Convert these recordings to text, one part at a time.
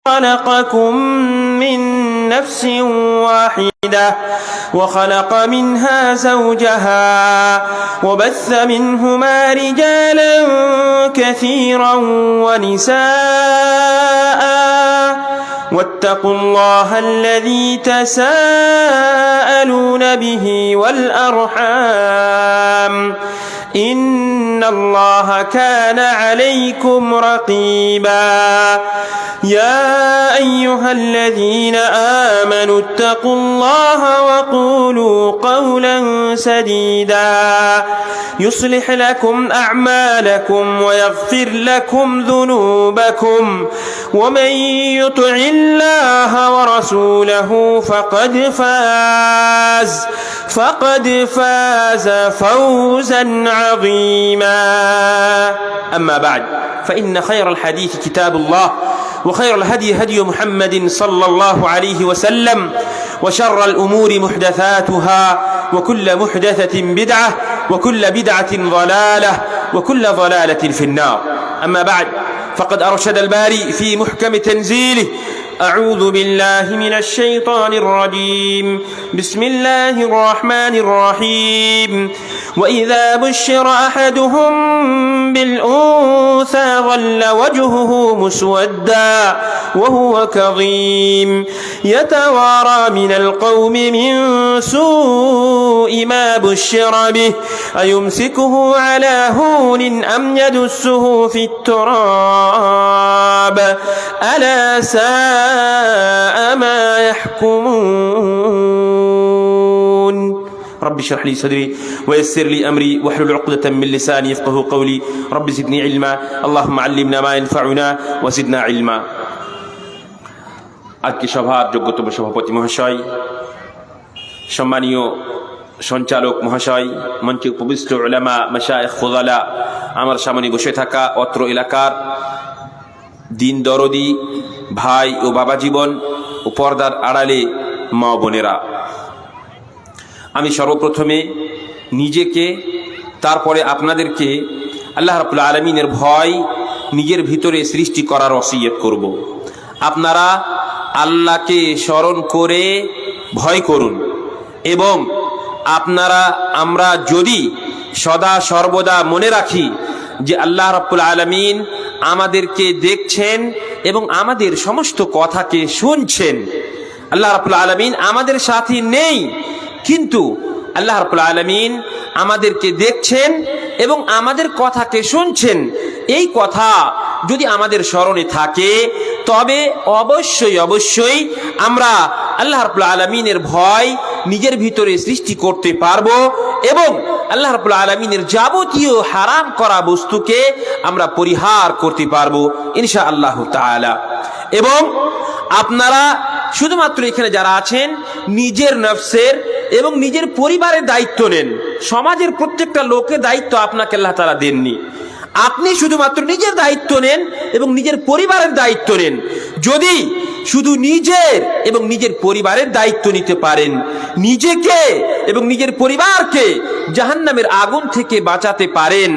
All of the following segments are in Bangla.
خلقكم من نفس واحدة وخلق منها زوجها وبث منهما رجالا كثيرا ونساء واتقوا الله الذي تساءلون به والأرحام إن الله كان عليكم رقيبا يا أيها الذين آمنوا اتقوا الله وقولوا قولا سديدا يصلح لكم أعمالكم ويغفر لكم ذنوبكم ومن يطع الله ورسوله فقد فاز فوزا عظيما أما بعد فإن خير الحديث كتاب الله وخير الهدي هدي محمد صلى الله عليه وسلم وشر الأمور محدثاتها وكل محدثة بدعة وكل بدعة ضلالة وكل ضلالة في النار أما بعد فقد أرشد الباري في محكم تنزيله أعوذ بالله من الشيطان الرجيم بسم الله الرحمن الرحيم وإذا بشر أحدهم بالأنثى ظل وجهه مسودا وهو كظيم يتوارى من القوم من سوء ما بشر به أيمسكه على هون أم يدسه في التراب ألا ساء ما يحكمون رب اشرح لي صدري ويسر لي أمري واحلل عقدة من لساني يفقهوا قولي رب زدني علما اللهم علمنا ما ينفعنا وزدنا علما আজকে সভার যোগ্যতম সভাপতি মহাশয়, সম্মানীয় সঞ্চালক মহাশয়, মঞ্চে উপবিষ্ট উলামা মাশায়েখ ফুদালা, আমার সামনে বসে থাকা অত্র এলাকার দিন দরদি ভাই ও বাবা জীবন ও পর্দার আড়ালে মা বোনেরা, আমি সর্বপ্রথমে নিজেকে তারপরে আপনাদেরকে আল্লাহ রাব্বুল আলামিনের ভয় নিজের ভিতরে সৃষ্টি করার ওসিয়ত করব। আপনারা আল্লাহকে স্মরণ করে ভয় করুন এবং আমরা যদি সদা সর্বদা মনে রাখি যে আল্লাহ রাব্বুল আলামিন আমাদেরকে দেখছেন এবং আমাদের সমস্ত কথাকে শুনছেন। আল্লাহ রাব্বুল আলামিন আমাদের সাথে নেই, কিন্তু আল্লাহ রাব্বুল আলামিন আমাদেরকে দেখছেন এবং আমাদের কথাকে শুনছেন। এই কথা যদি আমাদের স্মরণে থাকে তবে অবশ্যই আমরা আল্লাহ রাব্বুল আলামিনের ভয় নিজের ভিতরে সৃষ্টি করতে পারবো এবং আল্লাহ রাব্বুল আলামিনের যাবতীয় হারাম করা বস্তুকে আমরা পরিহার করতে পারবো ইনশাআল্লাহ তাআলা। এবং আপনারা শুধুমাত্র এখানে যারা আছেন নিজের নফসের এবং নিজের পরিবারের দায়িত্ব নেন। সমাজের প্রত্যেকটা লোকের দায়িত্ব আপনাকে আল্লাহ তাআলা দেননি। আপনি শুধুমাত্র নিজের দায়িত্ব নেন এবং নিজের পরিবারের দায়িত্ব নেন। যদি শুধু নিজের এবং নিজের পরিবারের দায়িত্ব নিতে পারেন, নিজেকে এবং নিজের পরিবারকে জাহান্নামের আগুন থেকে বাঁচাতে পারেন,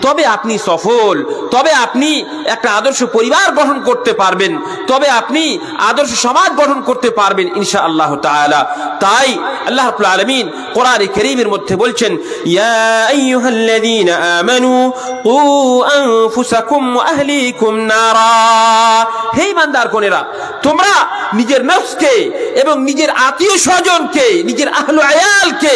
তবে আপনি সফল, তবে আপনি একটা আদর্শ পরিবার গঠন করতে পারবেন, তবে আপনি আদর্শ সমাজ গঠন করতে পারবেন ইনশাআল্লাহ তাআলা। তাই আল্লাহ রাব্বুল আলামিন কোরআনে কারীমের মধ্যে বলছেন, ইয়া আইয়ুহাল্লাযীনা আমানু কু আনফুসাকুম ওয়া আহলিকুম নারা। হে ঈমানদারগণেরা, তোমরা নিজের নফসকে এবং নিজের আত্মীয় স্বজনকে, নিজের আহলু আয়ালকে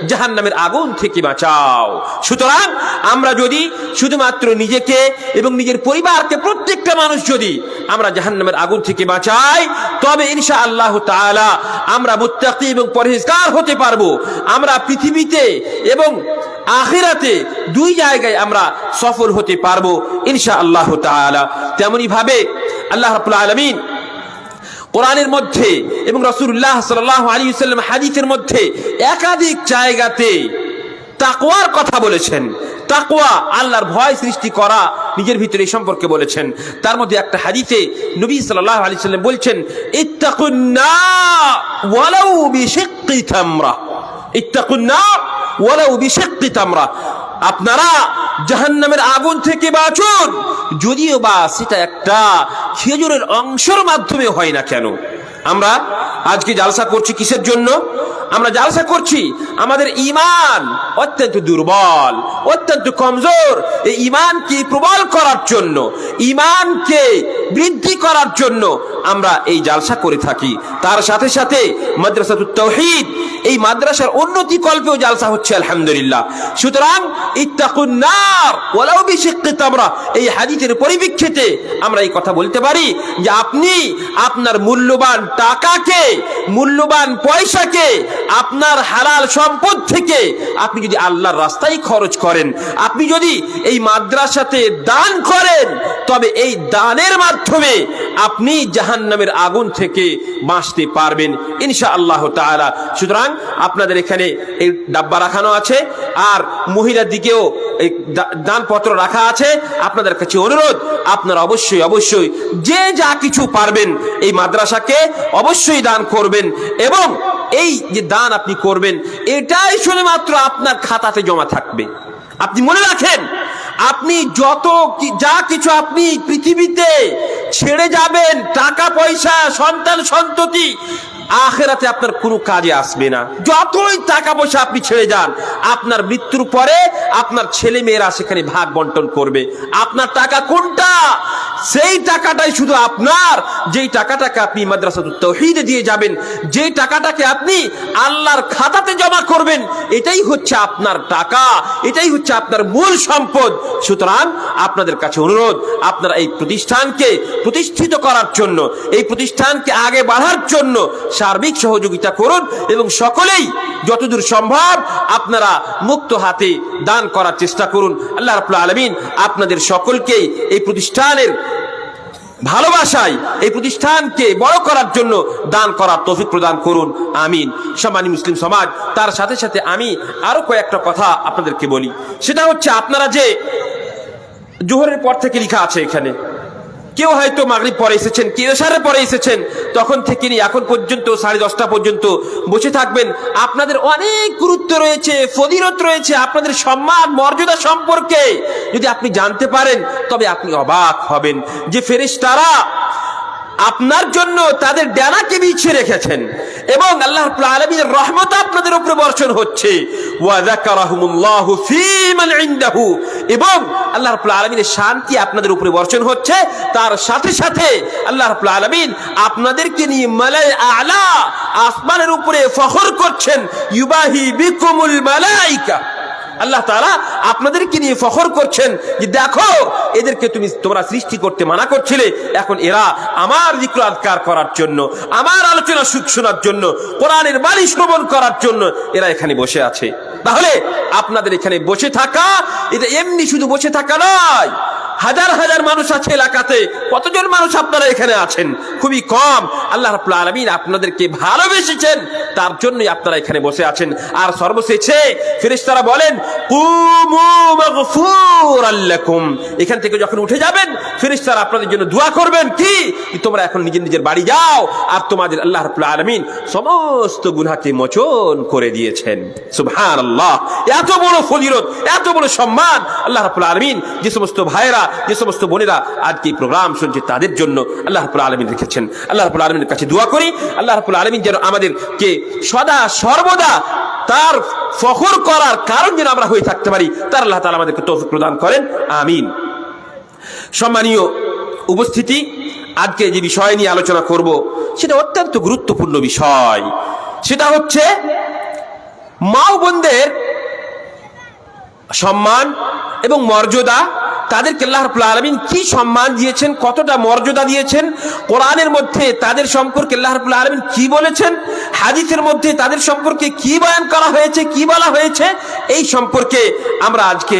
জাহান্নামের আগুন থেকে বাঁচাও। সুতরাং আমরা যদি শুধুমাত্র নিজেকে এবং নিজের পরিবারকে, প্রত্যেকটা মানুষ যদি আমরা জাহান্নামের আগুন থেকে বাঁচাই, তবে ইনশাআল্লাহ তাআলা আমরা মুত্তাকি এবং পরহেজগার হতে পারবো। আমরা পৃথিবীতে এবং আখিরাতে দুই জায়গায় আমরা সফল হতে পারবো ইনশাআল্লাহ তাআলা। তেমনি ভাবে আল্লাহ রাব্বুল আলামিন কোরআনের মধ্যে এবং রাসূলুল্লাহ সাল্লাল্লাহু আলাইহি ওয়াসাল্লাম হাদিসের মধ্যে একাধিক জায়গাতে তাকওয়ার কথা বলেছেন। তাকওয়া আল্লাহর ভয় সৃষ্টি করা নিজের ভিতরে সম্পর্কে বলেছেন। তার মধ্যে একটা হাদিসে নবী সাল্লাল্লাহু আলাইহি ওয়াসাল্লাম বলছেন, ইত্তাকুন নার ওয়ালাউ বিশিক্কি তামরা। ইত্তাকুন নার ওয়ালাউ বিশিক্কি তামরা। আপনারা জাহান্নামের আগুন থেকে বাঁচুন, যদিও বা সেটা একটা খেজুরের অংশের মাধ্যমে হয় না কেন। আমরা আজকে জালসা করছি কিসের জন্য? আমরা জালসা করছি আমাদের ঈমান অত্যন্ত দুর্বল, অত্যন্ত কমজোর। এই ঈমানকে প্রবল করার জন্য, ঈমানকে বৃদ্ধি করার জন্য আমরা এই জালসা করে থাকি। তার সাথে সাথে মাদ্রাসাতুত তাওহীদ, এই মাদ্রাসার উন্নতি কল্পেও জালসা হচ্ছে আলহামদুলিল্লাহ। সুতরাং ইত্তাকুন নার ওয়ালাউ বিশিক্কি তামরা, এই হাদিসের পরিপ্রেক্ষিতে আমরা এই কথা বলতে পারি যে আপনি আপনার মূল্যবান টাকাকে, মূল্যবান পয়সাকে, আপনার হালাল সম্পদ থেকে আপনি যদি আল্লাহর রাস্তায় খরচ করেন, আপনি যদি এই মাদ্রাসাতে দান করেন, তবে এই দানের মাধ্যমে আপনি জাহান্নামের আগুন থেকে বাঁচতে পারবেন ইনশাআল্লাহ তাআলা। সুতরাং আপনাদের এখানে এই ডাব্বা রাখানো আছে, আর মহিলার দিকেও এই দানপত্র রাখা আছে। আপনাদের কাছে অনুরোধ, আপনারা অবশ্যই অবশ্যই যে যা কিছু পারবেন এই মাদ্রাসাকে অবশ্যই দান করবেন, এবং এই যে দান আপনি করবেন এটাই শুধুমাত্র আপনার খাতাতে জমা থাকবে। আপনি মনে রাখেন, আপনি যত যা কিছু আপনি পৃথিবীতে ছেড়ে যাবেন, টাকা পয়সা, সন্তান সন্ততি, আখিরাতে আপনার কোনো কাজে আসবে না। যতই টাকা পয়সা আপনি ছেড়ে যান, আপনার মৃত্যুর পরে আপনার ছেলে মেয়েরা সেখানে ভাগ বন্টন করবে। আপনার টাকা কোনটা? সেই টাকাটাই শুধু আপনার। যেই টাকাটাকে আপনি মাদ্রাসাতুত তাওহীদে দিয়ে যাবেন, যেই টাকাটাকে আপনি আল্লাহর খাতাতে জমা করবেন, এটাই হচ্ছে আপনার টাকা, এটাই হচ্ছে আপনার মূল সম্পদ। সুতরাং আপনাদের কাছে অনুরোধ, আপনারা এই প্রতিষ্ঠানকে প্রতিষ্ঠিত করার জন্য, এই প্রতিষ্ঠানকে আগে বাড়ার জন্য সার্বিক সহযোগিতা করুন, এবং সকলেই যতদূর সম্ভব আপনারা মুক্ত হাতে দান করার চেষ্টা করুন। আল্লাহ রাব্বুল আলামিন আপনাদের সকলকেই এই প্রতিষ্ঠানের ভালোবাসায়, এই প্রতিষ্ঠানকে বড় করার জন্য দান করার তৌফিক প্রদান করুন, আমিন। সম্মানিত মুসলিম সমাজ, তার সাথে সাথে আমি আরো কয়েকটা কথা আপনাদেরকে বলি। সেটা হচ্ছে, আপনারা যে জোহরের পর থেকে লেখা আছে এখানে, কেউ হয়তো মাগরিব পরে এসেছেন, কেউ এশারের পরে এসেছেন, তখন থেকে নিয়ে এখন পর্যন্ত 10:30 পর্যন্ত বসে থাকবেন। আপনাদের অনেক গুরুত্ব রয়েছে, ফজিলত রয়েছে, আপনাদের সম্মান মর্যাদা সম্পর্কে যদি আপনি জানতে পারেন তবে আপনি অবাক হবেন যে ফেরেশতারা আপনার জন্য তাদের ডানাকে বিছিয়ে রেখেছেন, এবং আল্লাহ রাব্বুল আলামিনের রহমত আপনাদের উপরে বর্ষণ হচ্ছে। ওয়া যাকারাহুমুল্লাহু ফী মান ইনদাহু, এবং আল্লাহ রাব্বুল আলামিনের শান্তি আপনাদের উপরে বর্ষণ হচ্ছে। তার সাথে সাথে আল্লাহ রাব্বুল আলামিন আপনাদেরকে নিয়ে মালাই আলা, আসমানের উপরে ফখর করছেন। ইউবাহি বিকুমুল মালাইকা, আল্লাহ তাআলা আপনাদেরকে নিয়ে ফখর করছেন যে দেখো, এদেরকে তোমরা সৃষ্টি করতে মানা করছিলে, এখন এরা আমার যিকর আযকার করার জন্য, আমার আলোচনা শোনার জন্য, কোরআনের বাণী শ্রবণ করার জন্য এরা এখানে বসে আছে। তাহলে আপনাদের এখানে বসে থাকা, এটা এমনি শুধু বসে থাকা নয়। হাজার হাজার মানুষ আছে এলাকাতে, কতজন মানুষ আপনারা এখানে আছেন? খুবই কম। আল্লাহ রাব্বুল আলামিন আপনাদেরকে ভালোবেসেছেন, তার জন্যই আপনারা এখানে বসে আছেন। আর সর্বশেষে ফেরেশতারা বলেন, কুমু মাগফুরাল লাকুম, এখান থেকে যখন উঠে যাবেন ফেরেশতারা আপনাদের জন্য দোয়া করবেন কি তোমরা এখন নিজের নিজের বাড়ি যাও, আর তোমাদের আল্লাহ রাব্বুল আলামিন সমস্ত গুনাহকে মোচন করে দিয়েছেন। সুবহানাল্লাহ, এত বড় ফজিলত, এত বড় সম্মান আল্লাহ রাব্বুল আলামিন যে সমস্ত ভাইরা, যে সমস্ত বোনেরা আজকে এই প্রোগ্রাম শুনছে তাদের জন্য আল্লাহ রাব্বুল আলামিন রেখেছেন। আল্লাহ রাব্বুল আলামিনের কাছে দোয়া করি, আল্লাহ রাব্বুল আলামিন যেন আমাদেরকে সদা সর্বদা তার ফখর করার কারণ যেন আমরা হয়ে থাকতে পারি, তার আল্লাহ তাআলা আমাদেরকে তৌফিক প্রদান করেন, আমিন। সম্মানীয় উপস্থিতি, আজকে যে বিষয় নিয়ে আলোচনা করব সেটা অত্যন্ত গুরুত্বপূর্ণ বিষয়। সেটা হচ্ছে মা ও বোনদের সম্মান এবং মর্যাদা। তাদেরকে আল্লাহ রাব্বুল আলামিন কি সম্মান দিয়েছেন, কতটা মর্যাদা দিয়েছেন, কোরআনের মধ্যে তাদের সম্পর্কে আল্লাহ রাব্বুল আলামিন কি বলেছেন, হাদিসের মধ্যে তাদের সম্পর্কে কি বয়ান করা হয়েছে, কি বলা হয়েছে, এই সম্পর্কে আমরা আজকে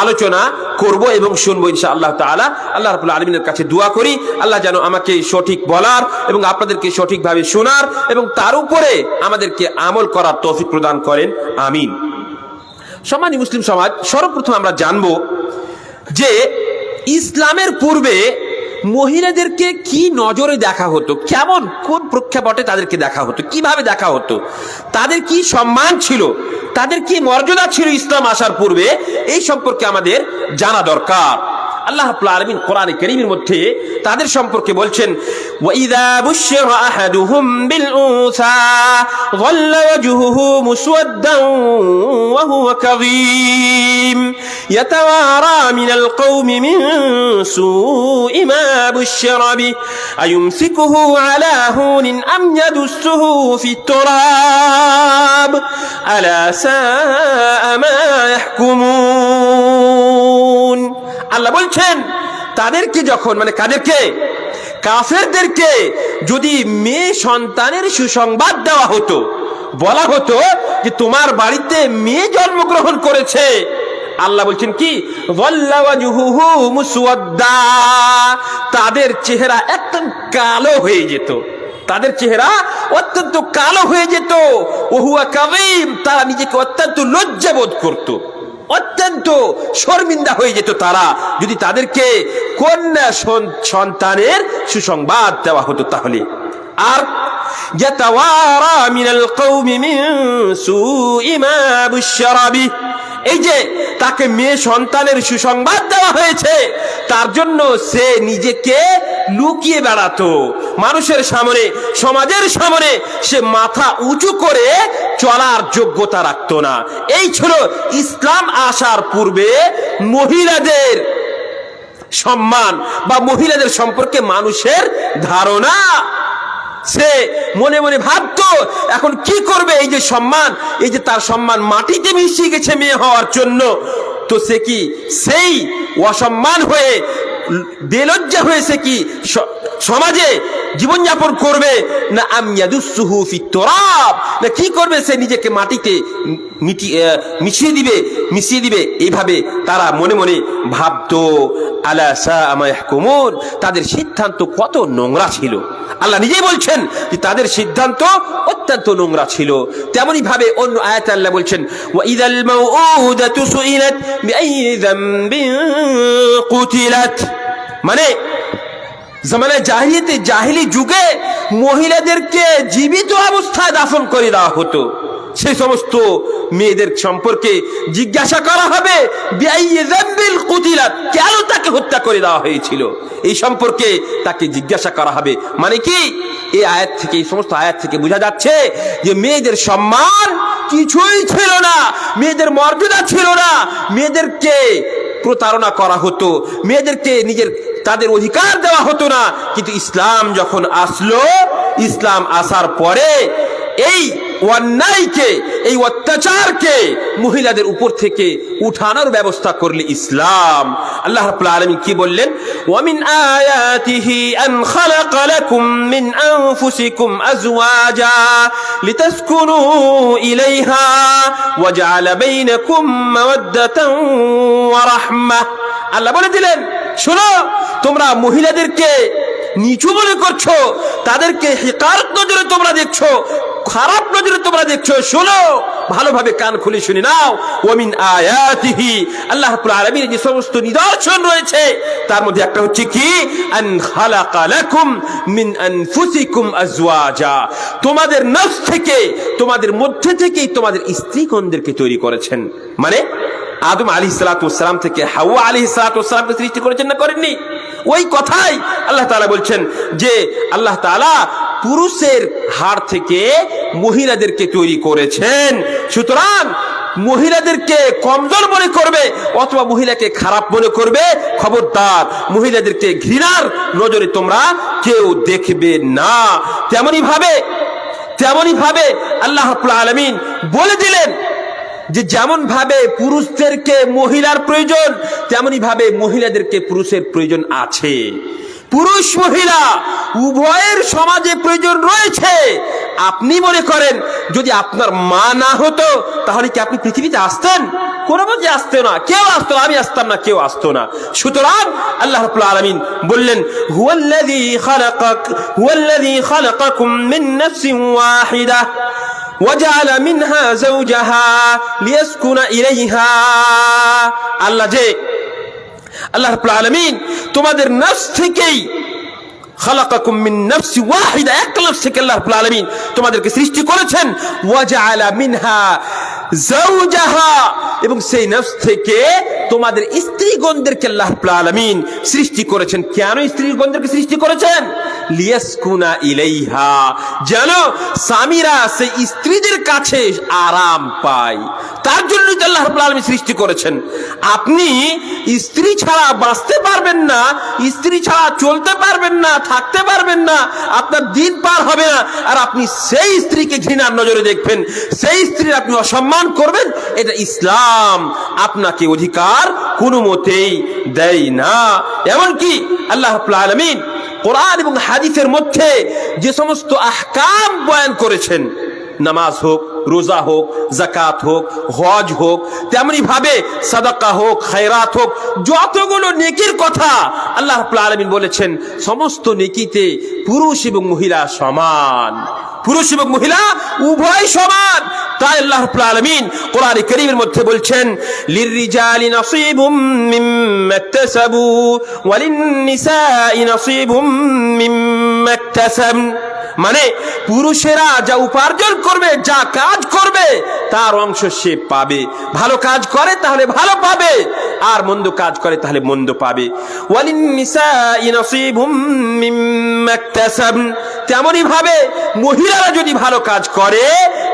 আলোচনা করব এবং শুনবো ইনশাআল্লাহ তাআলা। আল্লাহ রাব্বুল আলামিনের কাছে দোয়া করি, আল্লাহ যেন আমাকে সঠিক বলার এবং আপনাদেরকে সঠিকভাবে শোনার এবং তার উপরে আমাদেরকে আমল করার তৌফিক প্রদান করেন, আমিন। সম্মানিত মুসলিম সমাজ, সর্বপ্রথম আমরা জানবো যে ইসলামের পূর্বে মহিলাদেরকে কি নজরে দেখা হতো, কেমন কোন প্রেক্ষাপটে তাদেরকে দেখা হতো, কিভাবে দেখা হতো, তাদের কি সম্মান ছিল, তাদের কি মর্যাদা ছিল ইসলাম আসার পূর্বে, এই সম্পর্কে আমাদের জানা দরকার। আল্লাহ রাব্বুল আলামিন কোরআনে কারীমের মধ্যে তাদের সম্পর্কে বলছেন, ওয়াইযা বুশিরা আহাদুহুম বিল উনসা যাল্লা ওয়াজহুহু মুসওয়াদ্দান ওয়া হুয়া কাযীম ইয়াতাওয়ারা মিনাল কওমি মিন সুই মা বুশিরা বিহি আয়ুমসিকুহু আলা হুনিন আম ইয়াদুসুহু ফিত তুরাব আলা সাআ মা ইয়াহকুমুন। আল্লাহ বলছেন তাদেরকে যখন, মানে কাদেরকে, কাফেরদেরকে যদি মেয়ে সন্তানের সুসংবাদ দেওয়া হতো, বলা হতো যে তোমার বাড়িতে মেয়ে জন্মগ্রহণ করেছে, আল্লাহ বলছেন কি, তাদের চেহারা একদম কালো হয়ে যেত, তাদের চেহারা অত্যন্ত কালো হয়ে যেত, ওহুয়া কাযীম, তারা নিজেকে অত্যন্ত লজ্জাবোধ করত, অত্যন্ত শর্মিন্দা হয়ে যেত তারা যদি তাদেরকে কন্যা সন্তানের সুসংবাদ দেওয়া হতো। তাহলে আর ইয়াতাওয়ারা মিনাল কওমি মিন সুই মা বুশিরা বিহি, এই যে তাকে মেয়ে সন্তানের সুসংবাদ দেওয়া হয়েছে তার জন্য সে নিজেকে লুকিয়ে বেড়াতো, মানুষের সামনে, সমাজের সামনে সে মাথা উঁচু করে চলার যোগ্যতা রাখতো না। এই ছিল ইসলাম আসার পূর্বে মহিলাদের সম্মান বা মহিলাদের সম্পর্কে মানুষের ধারণা। সে মনে মনে ভাবতো এখন কি করবে, এই যে সম্মান, এই যে তার সম্মান মাটিতে মিশিয়ে গেছে মেয়ে হওয়ার জন্য, তো সে কি সেই অসম্মান হয়ে বেলজ্জা হয়েছে কি সমাজে জীবনযাপন করবে, না আময়াদুসুহু ফিত তুরাব, না কি করবে, সে নিজেকে মাটিতে মিশিয়ে দিবে, এইভাবে তারা মনে মনে ভাবতো। আলা সাআ মা ইয়াহকুমুন, তাদের সিদ্ধান্ত কত নোংরা ছিল। আল্লাহ নিজেই বলছেন যে তাদের সিদ্ধান্ত অত্যন্ত নোংরা ছিল। তেমনি ভাবে অন্য আয়াতে আল্লাহ বলছেন, ওয়া ইযাল মাউউদাতু সুইলাত বিআইয়ি যামবিন কুতিলাত, মানে জামানে জাহিলিয়াতে, জাহিলি যুগে মহিলাদেরকে জীবিত অবস্থায় দাফন করে দেওয়া হতো। সেই সমস্ত মেয়েদের সম্পর্কে জিজ্ঞাসা করা হবে, বিআইয়ি যামবিন কুতিলাত, কেন তাকে হত্যা করে দেওয়া হয়েছিল, এই সম্পর্কে তাকে জিজ্ঞাসা করা হবে। মানে কি, এই আয়াত থেকে, এই সমস্ত আয়াত থেকে বোঝা যাচ্ছে যে মেয়েদের সম্মান কিছুই ছিল না, মেয়েদের মর্যাদা ছিল না, মেয়েদেরকে প্রতারণা করা হতো, মেয়েদেরকে তাদের অধিকার দেওয়া হতো না। কিন্তু ইসলাম যখন আসলো, ইসলাম আসার পরে এই অন্যায়কে, এই অত্যাচারকে মহিলাদের উপর থেকে উঠানোর ব্যবস্থা করলে ইসলাম। আল্লাহ রাব্বুল আলামিন কি বললেন, ওয়া মিন আয়াতিহি আন খালাকা লাকুম মিন আনফুসিকুম আজওয়াজা লিতাসকুনু ইলাইহা ওয়া জাআলা বাইনাকুম মাওয়াদ্দাতান ওয়া রাহমাহ। আল্লাহ বলে দিলেন, শোনো, তোমরা মহিলাদেরকে নিচু মনে করছো, তাদেরকে হিকারত নজরে তোমরা দেখছো, খারাপ নজরে তোমরা দেখছো, শোনো, ভালোভাবে কান খুলে শুনে নাও। ওয়া মিন আয়াতিহি, আল্লাহ রাব্বুল আলামিনের যে সমস্ত নিদর্শন রয়েছে তার মধ্যে একটা হচ্ছে কি, আন খালাকা লাকুম মিন আনফুসিকুম আজওয়াজা, তোমাদের নফস থেকে, তোমাদের মধ্যে থেকেই তোমাদের স্ত্রীগণদেরকে তৈরি করেছেন। মানে আদম আলাইহিস সালাতু ওয়াস সালাম থেকে হাওয়া আলাইহিস সালাতু ওয়াস সালামকে সৃষ্টি করেছেন না করেননি? ওই কথাই আল্লাহ তাআলা বলছেন যে আল্লাহ তাআলা পুরুষের হাড় থেকে মহিলাদেরকে তৈরি করেছেন। সুতরাং মহিলাদেরকে কমজোর মনে করবে অথবা মহিলাকে খারাপ মনে করবে, খবরদার, মহিলাদেরকে ঘৃণার নজরে তোমরা কেউ দেখবে না। তেমনি ভাবে আল্লাহ রাব্বুল আলামিন বলে দিলেন যে যেমন ভাবে পুরুষদেরকে মহিলার প্রয়োজন, তেমনি ভাবে মহিলাদেরকে পুরুষের প্রয়োজন আছে। পুরুষ মহিলা উভয়ের সমাজে প্রয়োজন রয়েছে। আপনি মনে করেন যদি আপনার মা না হতো তাহলে কি আপনি পৃথিবীতে আসতেন? কোনো মতে আসতো না, কেউ আসতো না, আমি আসতাম না, কেউ আসতো না। সুতরাং আল্লাহ রাব্বুল আলামিন বললেন, হুয়াল্লাযী খালাকাকুম মিন নাফসিন ওয়াহিদা وجعل منها زوجها ليسكن إليها, আল্লাহ যে আল্লাহ রাব্বুল আলামিন তোমাদের নফস থেকেই খালাকাকুম মিন নাফসি ওয়াহিদা, একটা নফস থেকে আল্লাহ রাব্বুল আলামিন তোমাদেরকে সৃষ্টি করেছেন। ওয়া জাআলা মিনহা যাওজাহা, এবং সেই নফস থেকে তোমাদের স্ত্রীগণদেরকে আল্লাহ রাব্বুল আলামিন সৃষ্টি করেছেন। কেন স্ত্রীগণদেরকে সৃষ্টি করেছেন? লিয়াসকুনা ইলাইহা, যেন স্বামীরা সেই স্ত্রীদের কাছে আরাম পায়, তার জন্যই তো আল্লাহ রাব্বুল আলামিন সৃষ্টি করেছেন। আপনি স্ত্রী ছাড়া বাঁচতে পারবেন না, স্ত্রী ছাড়া চলতে পারবেন না, থাকতে পারবেন না, আপনার দিন পার হবে না, আর আপনি সেই স্ত্রীকে ঘৃণার নজরে দেখবেন, সেই স্ত্রীর আপনি অসম্মান করবেন, এটা ইসলাম আপনাকে অধিকার কোনো মতেই দেয় না। এমনকি আল্লাহ রাব্বুল আলামিন কোরআন এবং হাদিসের মধ্যে যে সমস্ত আহকাম বয়ান করেছেন, নামাজ হোক, রোজা হোক, যাকাত হোক, হজ হোক, তেমনি ভাবে সাদাকা হোক, খায়রাত হোক, যতগুলো নেকির কথা আল্লাহ রাব্বুল আলামিন বলেছেন, সমস্ত নেকিতে পুরুষ এবং মহিলা সমান, পুরুষ এবং মহিলা উভয় সমান। তাই আল্লাহ রাব্বুল আলামিন কোরআনে কারীমের মধ্যে বলছেন, লিররিজালি নাসীবুম মিম্মা ইকতাসাবু ওয়া লিন-নিসাই নাসীবুম মিম্মা ইকতাসাবন, মানে পুরুষেরা যা উপার্জন করবে, যা কাজ করবে, তার অংশ সে পাবে। ভালো কাজ করে তাহলে ভালো পাবে, আর মন্দ কাজ করে তাহলে মন্দ পাবে। ওয়ালিন-নিসাই নাসীবুম মিম্মা ইকতাসাবন, তেমনি ভাবে মহিলারা যদি ভালো কাজ করে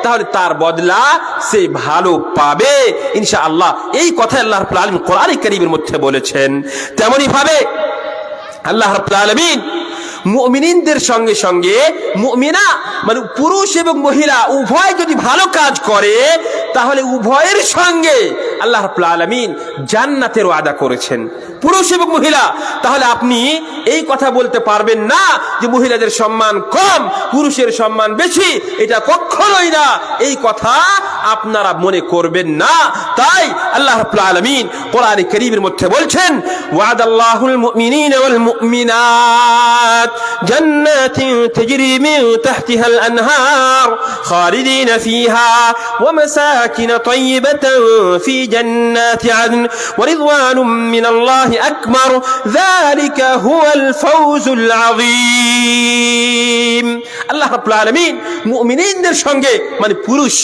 তাহলে তার বদলা সে ভালো পাবে ইনশাআল্লাহ। এই কথা আল্লাহ রাব্বুল আলামিন কোরআনে কারীমের মধ্যে বলেছেন। তেমনি ভাবে আল্লাহ রাব্বুল আলামিন মুমিনদের সঙ্গে সঙ্গে মুমিনা, মানে পুরুষ এবং মহিলা উভয় যদি ভালো কাজ করে তাহলে উভয়ের সঙ্গে আল্লাহ রাব্বুল আলামিন জান্নাতের ওয়াদা করেছেন, পুরুষ এবং মহিলা। তাহলে আপনি এই কথা বলতে পারবেন না যে মহিলাদের সম্মান কম, পুরুষের সম্মান বেশি, এটা কখনোই না, এই কথা আপনারা মনে করবেন না। তাই আল্লাহ রাব্বুল আলামিন কোরআনে কারীমের মধ্যে বলছেন, ওয়াদাল্লাহুল মুমিনিনা ওয়াল মুমিনাত জান্নাতিন তাজরি মিন তাহতিহাল আনহার খালিদিনা ফিহা ওয়া মাসাকিন তাইয়্যিবাতান ফি জান্নাতি আদন ওয়া রিদওয়ানুম মিনাল্লাহি আকবার যালিকা হুয়াল ফাওজুল আযীম। আল্লাহ রাব্বুল আলামিন মুমিনদের সঙ্গে, মানে পুরুষ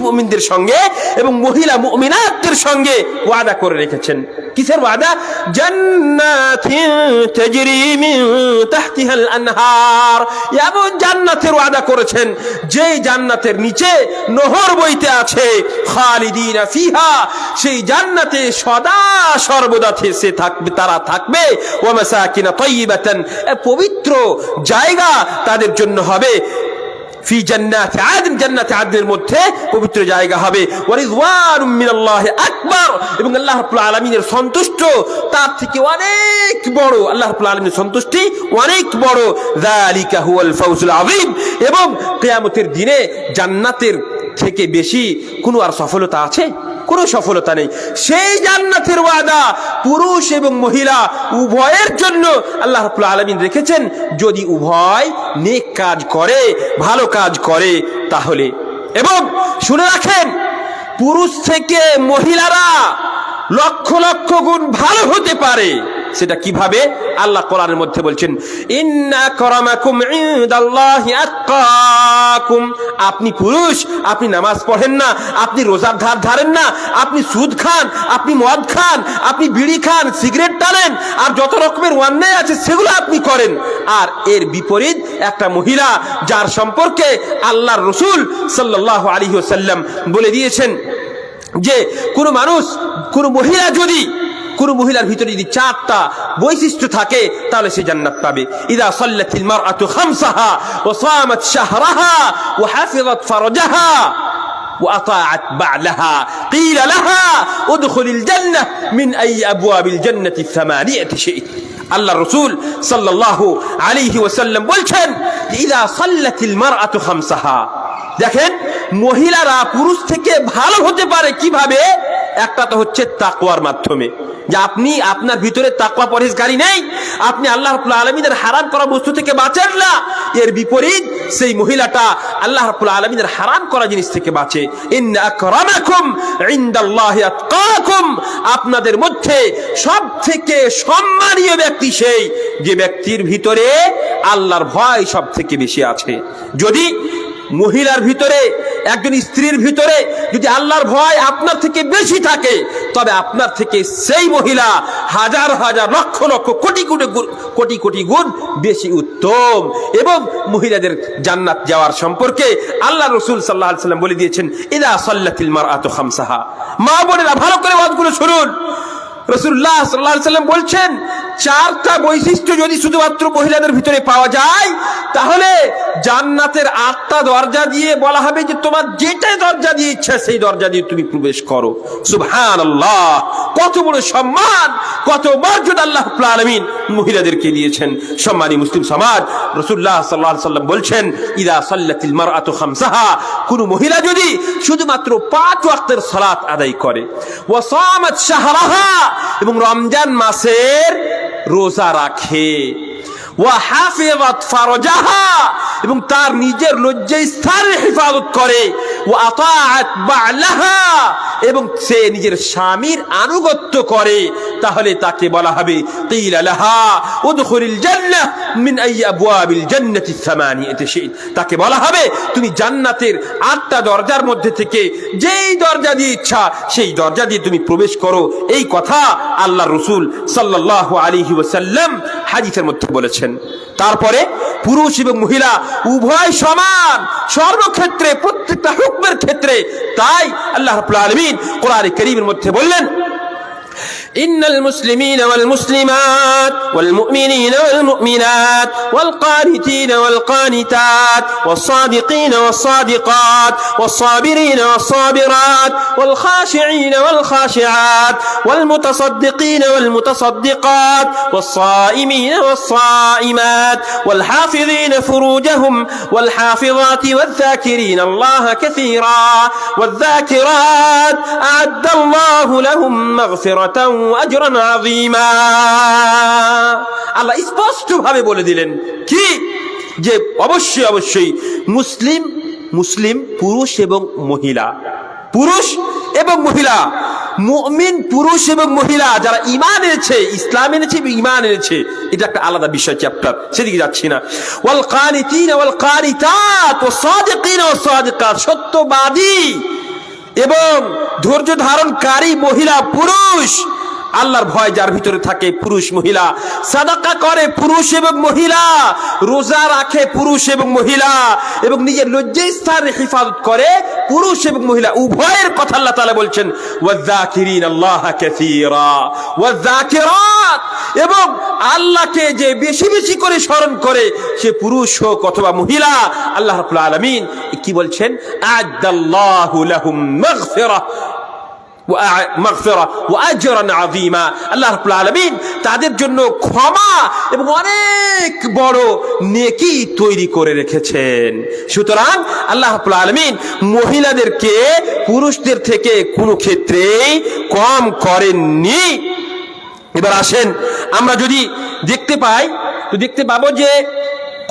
মুমিনদের সঙ্গে এবং মহিলা মুমিনাতদের সঙ্গে ওয়াদা করে রেখেছেন। কিসের ওয়াদা? জান্নাতিন তাজরি মিন তাহতিহাল আনহার, এমন জান্নাতের ওয়াদা করেছেন যেই জান্নাতের নিচে নহর বইতে আছে, খালিদিনা ফিহা, সেই জান্নাতে সদা সর্বদা সে থাকবে, তারা থাকবে। ওয়া মাসাকিন তাইয়্যিবাতান, পবিত্র জায়গা তাদের জন্য হবে, ফি জান্নাতি আদন, জান্নাতে আদনের মধ্যে পবিত্র জায়গা হবে। ওয়া রিদওয়ানুম মিনাল্লাহি আকবার, এবং আল্লাহ রাব্বুল আলামিনের সন্তুষ্ট তার থেকে অনেক বড়, আল্লাহ রাব্বুল আলামিনের সন্তুষ্টি অনেক বড়। যালিকা হুয়াল ফাওজুল আযীম, এবং কিয়ামতের দিনে জান্নাতের থেকে বেশি কোনো আর সফলতা আছে? কোনো সফলতা নেই। সেই জান্নাতের ওয়াদা পুরুষ এবং মহিলা উভয়ের জন্য আল্লাহ রাব্বুল আলামিন রেখেছেন, যদি উভয় নেক কাজ করে, ভালো কাজ করে তাহলে। এবং শুনে রাখেন, পুরুষ থেকে মহিলারা লক্ষ লক্ষ গুণ ভালো হতে পারে। সেটা কিভাবে? আল্লাহ কোরআনের মধ্যে বলছেন, ইন্না আকরামাকুম ইনদাল্লাহি আতকাকুম। আপনি পুরুষ, আপনি নামাজ পড়েন না, আপনি রোজার ধার ধারেন না, আপনি সুদ খান, আপনি মদ খান, আপনি বিড়ি খান, সিগারেট টানেন, আর যত রকমের অন্যায় আছে সেগুলো আপনি করেন। আর এর বিপরীত একটা মহিলা, যার সম্পর্কে আল্লাহর রাসূল সাল্লাল্লাহু আলাইহি ওয়াসাল্লাম বলে দিয়েছেন যে কোনো মানুষ, কোনো মহিলা যদি, কোন মহিলার ভিতরে যদি 4টা বৈশিষ্ট্য থাকে তাহলে সে জান্নাত পাবে। ইযা সাল্লাতিল মারআতু খামসাহা ওয়া সামাত শাহরাহা ওয়া হাফিজাত ফারজাহা ওয়া আতাআত বা'লাহা ক্বিলা লাহা উদখুলিল জান্নাহ মিন আই আবওয়াবিল জান্নাতি সামানিয়াতি শি'ত। আল্লাহ রাসূল সাল্লাল্লাহু আলাইহি ওয়াসাল্লাম বলছেন, ইযা সাল্লাতিল মারআতু খামসাহা, দেখেন মহিলারা পুরুষ থেকে ভালো হতে পারে কিভাবে? একটা তো হচ্ছে তাকওয়ার মাধ্যমে, যে আপনি আপনার ভিতরে তাকওয়া পরহেজগারি নেই, আপনি আল্লাহ রাব্বুল আলামিনের হারাম করা বস্তু থেকে বাঁচেন না। এর বিপরীত সেই মহিলাটা আল্লাহ রাব্বুল আলামিনের হারাম করা জিনিস থেকে বাঁচে। ইন্না আকরামাকুম ইনদাল্লাহি আতকাকুম, আপনাদের মধ্যে সবথেকে সম্মানীয় ব্যক্তি সেই যে ব্যক্তির ভিতরে আল্লাহর ভয় সব থেকে বেশি আছে। যদি মহিলার ভিতরে, একজন স্ত্রীর ভিতরে যদি আল্লাহর ভয় আপনার থেকে বেশি থাকে, তবে আপনার থেকে সেই মহিলা হাজার হাজার লক্ষ লক্ষ কোটি কোটি কোটি কোটি গুণ বেশি উত্তম। এবং মহিলাদের জান্নাত যাওয়ার সম্পর্কে আল্লাহ রাসূল সাল্লাল্লাহু আলাইহি ওয়াসাল্লাম বলে দিয়েছেন, ইযা সাল্লাতিল মারআতু খামসাহা। মা বোনেরা ভালো করে ওয়াজগুলো শুনুন। রাসূলুল্লাহ সাল্লাল্লাহু আলাইহি ওয়াসাল্লাম বলছেন, চারটা বৈশিষ্ট্য যদি শুধুমাত্র মহিলাদের ভিতরে পাওয়া যায়, তাহলে জান্নাতের 8টা দরজা দিয়ে বলা হবে যে তোমার যেটা দরজা দিয়ে ইচ্ছা সেই দরজা দিয়ে তুমি প্রবেশ করো। সুবহানাল্লাহ, কত বড় সম্মান, কত মর্যাদা আল্লাহ রাব্বুল আলামিন মহিলাদেরকে দিয়েছেন। সম্মানী মুসলিম সমাজ, রাসূলুল্লাহ সাল্লাল্লাহু আলাইহি ওয়াসাল্লাম বলছেন, ইযা সাল্লাতিল মারআতু খামসাহা, কোন মহিলা যদি শুধুমাত্র 5 ওয়াক্তের সালাত আদায় করে, ওয়া সামাত শাহরাহা, এবং রমজান মাসের রোজা রাখে, ওয়া হাফিজাত ফারজাহা, এবং তার নিজের লজ্জাস্থানের হেফাজত করে, ওয়া আতাআত বা'লাহা, এবং সে নিজের স্বামীর আনুগত্য করে, তাহলে তাকে বলা হবে কিলা লাহা উদখুলিল জান্নাহ মিন আইয়ি আবওয়াবিল জান্নাতি সামানিয়াতি শি'ত, তাকে বলা হবে তুমি জান্নাতের 8টা দরজার মধ্যে থেকে যেই দরজা দিয়ে ইচ্ছা সেই দরজা দিয়ে তুমি প্রবেশ করো। এই কথা আল্লাহর রাসূল সাল্লাল্লাহু আলাইহি ওয়াসাল্লাম হাদিসের মধ্যে বলেছেন। তারপরে পুরুষ এবং মহিলা উভয় সমান সর্বক্ষেত্রে, প্রত্যেকটা হুকমের ক্ষেত্রে। তাই আল্লাহ রাব্বুল আলামিন কোরআনে কারীমের মধ্যে বললেন, إن المسلمين والمسلمات والمؤمنين والمؤمنات والقانتين والقانتات والصادقين والصادقات والصابرين والصابرات والخاشعين والخاشعات والمتصدقين والمتصدقات والصائمين والصائمات والحافظين فروجهم والحافظات والذاكرين الله كثيرا والذاكرات أعد الله لهم مغفرة আজরান আযীমা। আল্লাহ স্পষ্ট ভাবে বলে দিলেন কি, যে অবশ্যই অবশ্যই মুসলিম পুরুষ এবং মহিলা, পুরুষ এবং মহিলা, মুমিন পুরুষ এবং মহিলা যারা ঈমান এনেছে, ইসলাম এনেছে, ঈমান এনেছে, এটা একটা আলাদা বিষয়, চ্যাপ্টার, সেদিকে যাচ্ছি না। ওয়াল কানিতিন ওয়াল কানিতাত ওয়াস সাদিকিন ওয়াস সাদিকাত, সত্যবাদী এবং ধৈর্য ধারণকারী মহিলা পুরুষ, আল্লাহর ভয় যার ভিতরে থাকে পুরুষ মহিলা, সাদাকা করে পুরুষ এবং মহিলা, রোজা রাখে পুরুষ এবং মহিলা, এবং নিজের লজ্জাস্থানের হেফাজত করে পুরুষ এবং মহিলা উভয়ের কথা আল্লাহ তাআলা বলছেন। ওয়াযাকিরিন আল্লাহ কাসীরা ওয়াযাকিরাত, এবং আল্লাহকে যে বেশি বেশি করে স্মরণ করে সে পুরুষ হোক অথবা মহিলা, আল্লাহ রাব্বুল আলামিন কি বলছেন, আ'আদাল্লাহু লাহুম মাগফিরা ওয়া আজরান আযীমা, আল্লাহ রাব্বুল আলামিন তাদের জন্য ক্ষমা এবং অনেক বড় নেকি তৈরি করে রেখেছেন। সুতরাং আল্লাহ রাব্বুল আলামিন মহিলাদেরকে পুরুষদের থেকে কোনো ক্ষেত্রেই কম করেননি। এবার আসেন, আমরা যদি দেখতে পাই তো দেখতে পাবো যে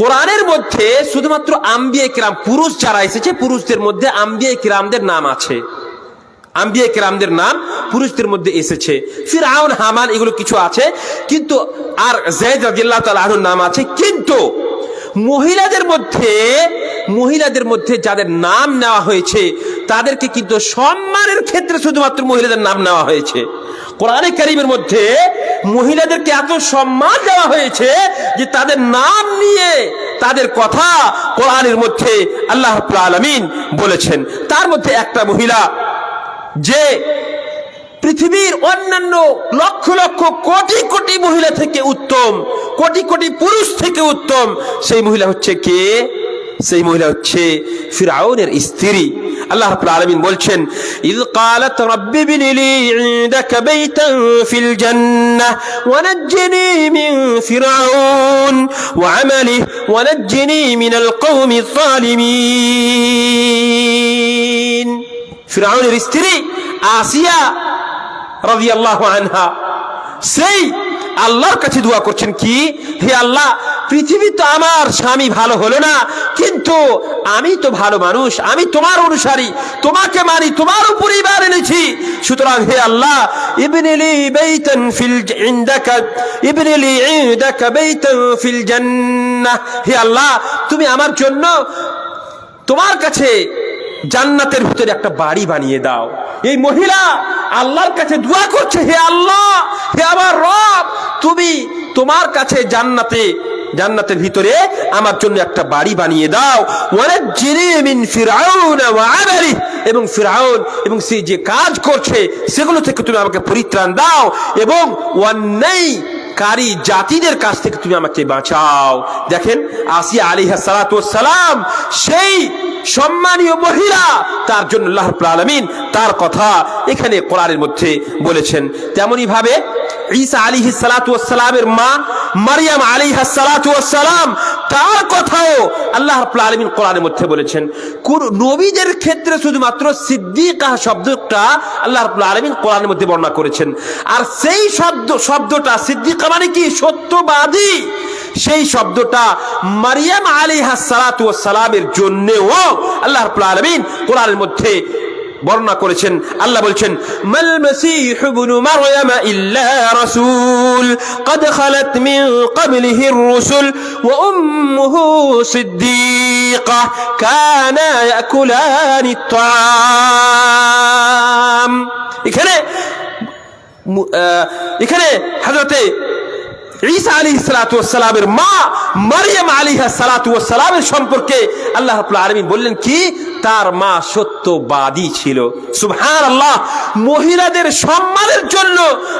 কোরআনের মধ্যে শুধুমাত্র আম্বিয়া কিরাম, পুরুষ যারা এসেছে পুরুষদের মধ্যে আম্বিয়া কিরামদের নাম আছে, আম্বিয়া কিরামদের নাম পুরুষদের মধ্যে এসেছে। ফিরআউন, হামান, এগুলো কিছু আছে, কিন্তু আর যায়েদ রাদিয়াল্লাহু তাআলা আনহুর নাম আছে। কিন্তু মহিলাদের মধ্যে যাদের নাম নেওয়া হয়েছে তাদেরকে কিন্তু সম্মানের ক্ষেত্রে শুধুমাত্র মহিলাদের নাম নেওয়া হয়েছে। কোরআনে কারীমের মধ্যে মহিলাদেরকে এত সম্মান দেওয়া হয়েছে যে তাদের নাম নিয়ে তাদের কথা কোরআনের মধ্যে আল্লাহ রাব্বুল আলামিন বলেছেন। তার মধ্যে একটা মহিলা যে পৃথিবীর অন্যান্য লক্ষ লক্ষ কোটি কোটি মহিলা থেকে উত্তম, কোটি কোটি পুরুষ থেকে উত্তম, সেই মহিলা হচ্ছে কে? সেই মহিলা হচ্ছে ফিরআউনের স্ত্রী। আল্লাহ রাব্বুল আলামিন বলছেন, ইয ক্বালাত রাব্বি ইবনি লি ইনদাকা বাইতান ফিল জান্নাহ ওয়া নাজ্জিনি মিন ফিরআউন ওয়া আমালিহি ওয়া নাজ্জিনি মিনাল কওমিজ জালিমিন। ফিরআউনের স্ত্রী আসিয়া রাদিয়াল্লাহু আনহা সেই আল্লাহর কাছে দোয়া করছেন কি, হে আল্লাহ, পৃথিবী তো আমার স্বামী ভালো হলো না, কিন্তু আমি তো ভালো মানুষ, আমি তোমার অনুসারী, তোমাকে মানি, তোমার উপর ঈমান এনেছি, সুতরাং হে আল্লাহ ইবনিলি বাইতান ফিল ইনদাকা, ইবনিলি ইনদাকা বাইতান ফিল জান্নাহ, হে আল্লাহ তুমি আমার জন্য তোমার কাছে জান্নাতের ভিতরে একটা বাড়ি বানিয়ে দাও। এই মহিলা আল্লাহর কাছে দোয়া করছে, হে আল্লাহ, হে আমার রব, তুমি তোমার কাছে জান্নাতের ভিতরে আমার জন্য একটা বাড়ি বানিয়ে দাও। ওয়ানাজ্জিনি মিন ফিরআউন ওয়া আমালিহি, এবং ফিরআউন এবং সে যে কাজ করছে সেগুলো থেকে তুমি আমাকে পরিত্রাণ দাও, এবং অন্যায়কারী জাতিদের কাছ থেকে তুমি আমাকে বাঁচাও। দেখেন আসিয়া আলাইহিস সালাতু ওয়াস সালাম সেই সম্মানীয় মহিলা, তার জন্য আল্লাহ রাব্বুল আলামিন তার কথা এখানে কোরআনের মধ্যে বলেছেন। তেমনি ভাবে ঈসা আলাইহিস সালাতু ওয়াস সালামের মা মারইয়াম আলাইহাস সালাতু ওয়াস সালাম, তার কথাও আল্লাহ রাব্বুল আলামিন কোরআনের মধ্যে বলেছেন। কোন নবীদের ক্ষেত্রে শুধুমাত্র সিদ্দিকা শব্দটা আল্লাহ রাব্বুল আলামিন কোরআনের মধ্যে বর্ণনা করেছেন। আর সেই শব্দটা সিদ্দিকা মানে কি, সত্যবাদী, সেই শব্দটা মারইয়াম আলাইহাস সালাতু ওয়াস সালামের জন্যও আল্লাহ রাব্বুল আলামিন কোরআনের মধ্যে বর্ণনা করেছেন। আল্লাহ বলছেন, মাল মাসীহু ইবনু মারইয়াম ইল্লা রাসূল قد خلت من قبله الرسل وامه صديقة كانا ياكلان الطعام। এখানে হযরতে ঈসা আলাইহিস সালাতু ওয়াস সালামের মা মারইয়াম আলাইহাস সালাতু ওয়াস সালামের সম্পর্কে আল্লাহ রাব্বুল আলামিন বললেন কি, তার মা সত্যবাদী ছিল। সুবহানাল্লাহ, মহিলাদের সম্মানের জন্য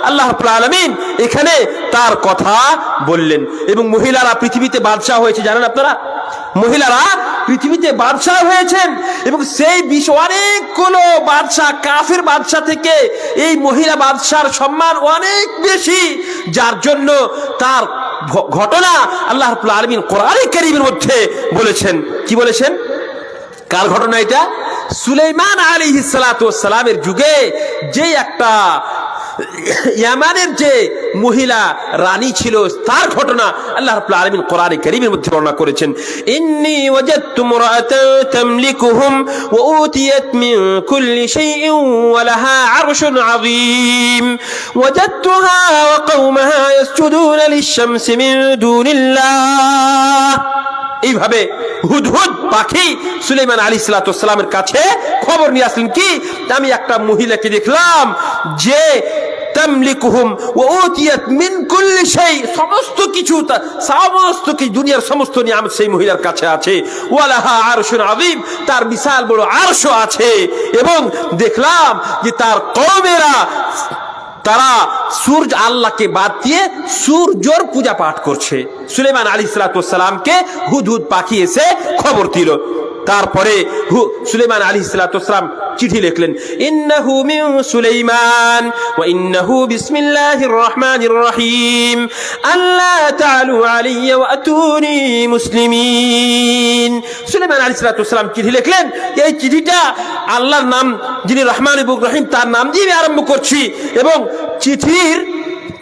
আল্লাহ রাব্বুল আলামিন এখানে তার কথা বললেন। এবং মহিলারা পৃথিবীতে বাদশা হয়েছে, জানেন আপনারা, মহিলারা পৃথিবীতে বাদশা হয়েছেন, এবং সেই বিষয় অনেকগুলো বাদশা, কাফের বাদশা থেকে এই মহিলা বাদশার সম্মান অনেক বেশি, যার জন্য তার ঘটনা আল্লাহ রাব্বুল আলামিন কোরআনে কারীমের মধ্যে বলেছেন। কি বলেছেন? কার ঘটনা এটা? সুলাইমান আলাইহিস সালাতু ওয়াস সালামের যুগে যে একটা ইয়ামানের যে মহিলা রানী ছিল, তার ঘটনা আল্লাহ রাব্বুল আলামিন কোরআনে কারীমের মধ্যে বর্ণনা করেছেন। ইন্নী ওয়াজাদতু ইমরাআতান তামলিকুহুম ওয়া উতিয়াত মিন কুল্লি শাইইন ওয়া লাহা আরশুন আযীম ওয়াজাদতুহা ওয়া কওমাহা ইয়াসজুদুনা লিশ-শামসি মিন দুনিল্লাহ। এইভাবে হুদহুদ পাখি সুলাইমান আলাইহিস সালাতু ওয়াস সালামের কাছে খবর নিয়ে আসলেন কি, আমি একটা মহিলাকে দেখলাম যে তামলিকুহুম ওয়া উতিয়াত মিন কুল্লি শাই, সমস্ত কিছু দুনিয়ার সমস্ত নিয়ামত সেই মহিলার কাছে আছে। ওয়া লাহা আরশুন আযীম, তার বিশাল বড় আরশ আছে। এবং দেখলাম যে তার কওমেরা তারা সূর্য আল্লাহকে বাদ দিয়ে সূর্যর পূজা পাঠ করছে। সুলাইমান আলাইহিস সালাতু ওয়াস সালামকে হুদহুদ পাখি এসে খবর দিল। তারপরে সুলাইমান আলাইহিস সালাতু ওয়াস সালাম চিঠি লিখলেন, ইন্নাহু মিন সুলাইমান ওয়া ইন্নাহু বিসমিল্লাহির রহমানির রহিম আল্লা তাআলু আলাইয়া ওয়া আতুনি মুসলিমিন। সুলাইমান আলাইহিস সালাতু ওয়াস সালাম চিঠি লিখলেন, এই চিঠিটা আল্লাহর নাম যিনি রহমান এবং রহিম তার নাম দিয়ে আরম্ভ করছি। এবং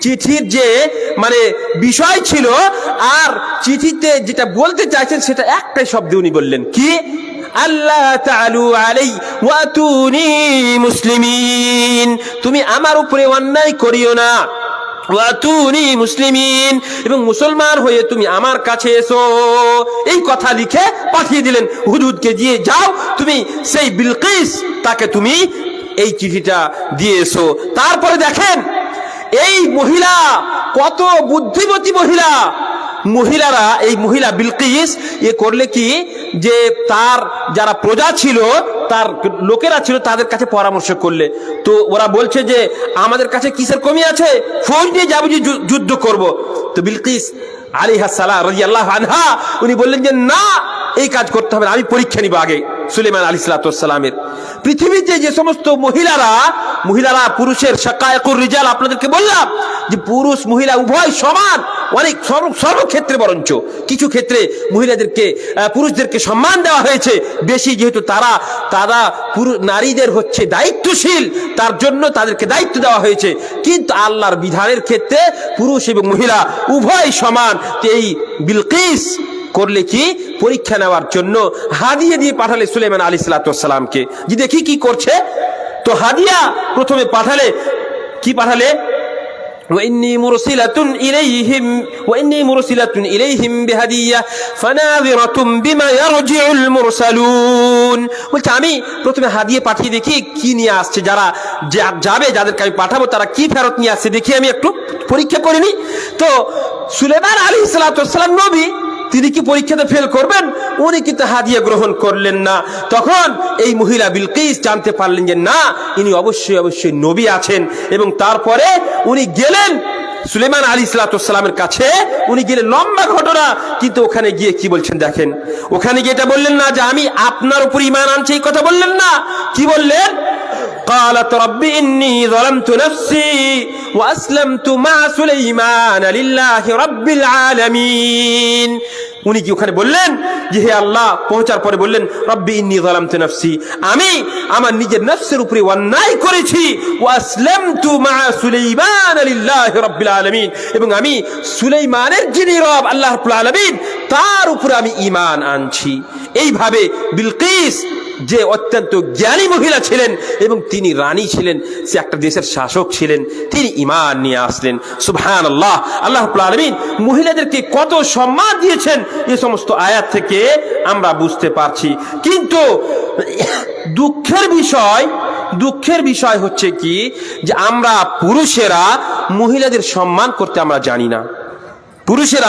চিঠির যে মানে বিষয় ছিল, আর চিঠিতে যেটা বলতে চাইছেন সেটা একটাই শব্দ উনি বললেন কি, আল্লাহ তাআলু আলাই ওয়া আতুনি মুসলিমিন, তুমি আমার উপরে অন্যায় করিও না, ওয়া আতুনি মুসলিমিন, এবং মুসলমান হয়ে তুমি আমার কাছে এসো। এই কথা লিখে পাঠিয়ে দিলেন হুদহুদকে, দিয়ে যাও তুমি সেই বিলকিস, তাকে তুমি এই চিঠিটা দিয়ে এসো। তারপরে দেখেন এই মহিলা কত বুদ্ধিমতী মহিলারা, এই মহিলা বিলকিস এ করলে কি, যে তার যারা প্রজা ছিল, তার লোকেরা ছিল, তাদের কাছে পরামর্শ করলে তো ওরা বলছে যে আমাদের কাছে কিসের কমি আছে, ফৌজ নিয়ে যাবো, যে যুদ্ধ করব। তো বিলকিস আলাইহা সালাম রাদিয়াল্লাহু আনহা উনি বললেন যে না, এই কাজ করতে হবে না, আমি পরীক্ষা নিব আগে সুলাইমান আলাইহিস সালাতু ওয়াস সালামের। পৃথিবীতে যে সমস্ত মহিলারা পুরুষের শাকায়েকুর রিজাল, আপনাদেরকে বললাম যে পুরুষ মহিলা উভয় সমান, অনেক সর্বক্ষেত্রে বরঞ্চ কিছু ক্ষেত্রে মহিলাদেরকে পুরুষদেরকে সম্মান দেওয়া হয়েছে বেশি, যেহেতু তারা নারীদের হচ্ছে দায়িত্বশীল, তার জন্য তাদেরকে দায়িত্ব দেওয়া হয়েছে। কিন্তু আল্লাহর বিধানের ক্ষেত্রে পুরুষ এবং মহিলা উভয় সমান। এই বিলকিস করলে কি পরীক্ষা নেওয়ার জন্য হাদিয়া দিয়ে পাঠালে সুলাইমান আলাইহিস সালামকে, যে দেখি কি করছে। তো হাদিয়া প্রথমে পাঠালে কি পাঠালে, وإني مرسلة إليهم بهدية فناظرة بما يرجع المرسلون। বলছে আমি প্রথমে হাদিয়া পাঠিয়ে দেখি কি নিয়ে আসছে, যারা যাবে যাদেরকে আমি পাঠাবো তারা কি ফেরত নিয়ে আসছে দেখি, আমি একটু পরীক্ষা করে নিই। তো সুলাইমান আলাইহিস সালাম নবী, তিনি কি পরীক্ষাতে ফেল করবেন? উনি কিন্তু হাদিয়া গ্রহণ করলেন না। তখন এই মহিলা বিলকিস জানতে পারলেন যে না, ইনি অবশ্যই নবী আছেন, এবং তারপরে উনি গেলেন সুলাইমান আলাইহিস সালামের কাছে। উনি গেলেন, লম্বা ঘটনা, কিন্তু ওখানে গিয়ে কি বলছেন দেখেন। ওখানে গিয়ে এটা বললেন না যে আমি আপনার উপর ঈমান আনছি, এই কথা বললেন না। কি বললেন? قالت رب إني ظلمت نفسي وأسلمت مع سليمان لله رب العالمين। উনি কি ওখানে বললেন যে হে আল্লাহ, পৌঁছার পরে বললেন রব্বি ইন্নী যালামতু নাফসি, আমি আমার নিজের নফসের উপরে অন্যায় করেছি, ওয়া আসলামতু মা সুলাইমান লিল্লাহি রাব্বিল আলামিন, এবং আমি সুলাইমানের যিনি রব আল্লাহ রাব্বুল আলামিন তার উপরে আমি ঈমান আনছি। এইভাবে বিলকিস যে অত্যন্ত জ্ঞানী মহিলা ছিলেন এবং তিনি রানী ছিলেন, সে একটা দেশের শাসক ছিলেন, তিনি ঈমান নিয়ে আসলেন। সুবহানাল্লাহ। আল্লাহ রাব্বুল আলামিন মহিলাদেরকে কত সম্মান দিয়েছেন এই সমস্ত আয়াত থেকে আমরা বুঝতে পারছি। কিন্তু দুঃখের বিষয় হচ্ছে কি, যে আমরা পুরুষেরা মহিলাদের সম্মান করতে আমরা জানি না।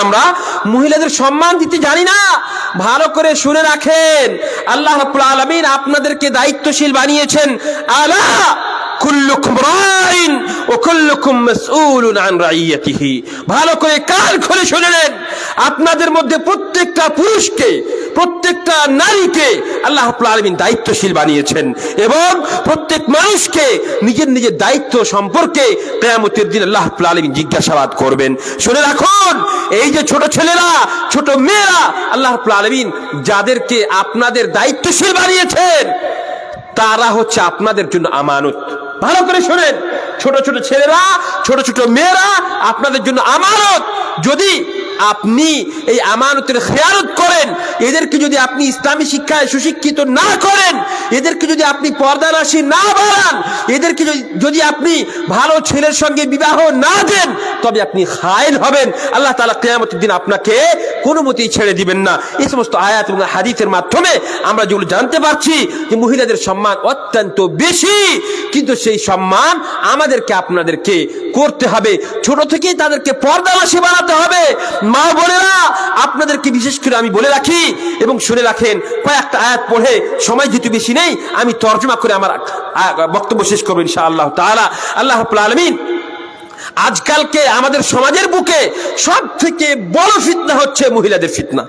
আমরা মহিলাদের সম্মান দিতে জানি না। ভালো করে শুনে রাখেন, আল্লাহ রাব্বুল আলামিন আপনাদেরকে দায়িত্বশীল বানিয়েছেন। আলা কুল্লুকুম রাইন ওয়া কুল্লুকুম মাসউলুন আন রাইয়াতিহি। ভালো করে কান খুলে শুনে নেন, আপনাদের মধ্যে প্রত্যেকটা পুরুষকে, প্রত্যেকটা নারীকে আল্লাহ রাব্বুল আলামিন দায়িত্বশীল বানিয়েছেন, এবং প্রত্যেক মানুষকে নিজের দায়িত্ব সম্পর্কে কিয়ামতের দিন আল্লাহ রাব্বুল আলামিন জিজ্ঞাসাবাদ করবেন। শুনে রাখুন, এই যে ছোট ছেলেরা, ছোট মেয়েরা, আল্লাহ রাব্বুল আলামিন যাদেরকে আপনাদের দায়িত্বশীল বানিয়েছেন তারা হচ্ছে আপনাদের জন্য আমানত। ভালো করে শোনেন, ছোট ছোট ছেলেরা, ছোট ছোট মেয়েরা আপনাদের জন্য আমানত। যদি আপনি এই আমানতের খেয়ানত করেন, এদেরকে যদি আপনি ইসলামী শিক্ষায় সুশিক্ষিত না করেন, এদেরকে যদি আপনি পর্দানাশী না বাড়ান, এদেরকে যদি আপনি ভালো ছেলের সঙ্গে বিবাহ না দেন, তবে আপনি খায়েন হবেন। আল্লাহ তাআলা কিয়ামতের দিন আপনাকে কোনো মতেই ছেড়ে দিবেন না। এই সমস্ত আয়াত এবং হাদিসের মাধ্যমে আমরা যেগুলো জানতে পারছি যে মহিলাদের সম্মান অত্যন্ত বেশি, কিন্তু সেই সম্মান আমাদেরকে আপনাদেরকে করতে হবে। ছোট থেকেই তাদেরকে পর্দানাশী বানাতে হবে। মা বোনেরা, আপনাদেরকে বিশেষ করে আমি বলে রাখি এবং শুনে রাখেন, কয়েকটা আয়াত পড়ে, সময় যেহেতু বেশি নেই, আমি তর্জমা করে আমার বক্তব্য শেষ করবো ইনশাআল্লাহ তাআলা। আল্লাহ রাব্বুল আলামিন আজকালকে আমাদের সমাজের বুকে সব থেকে বড় ফিতনা হচ্ছে মহিলাদের ফিতনা।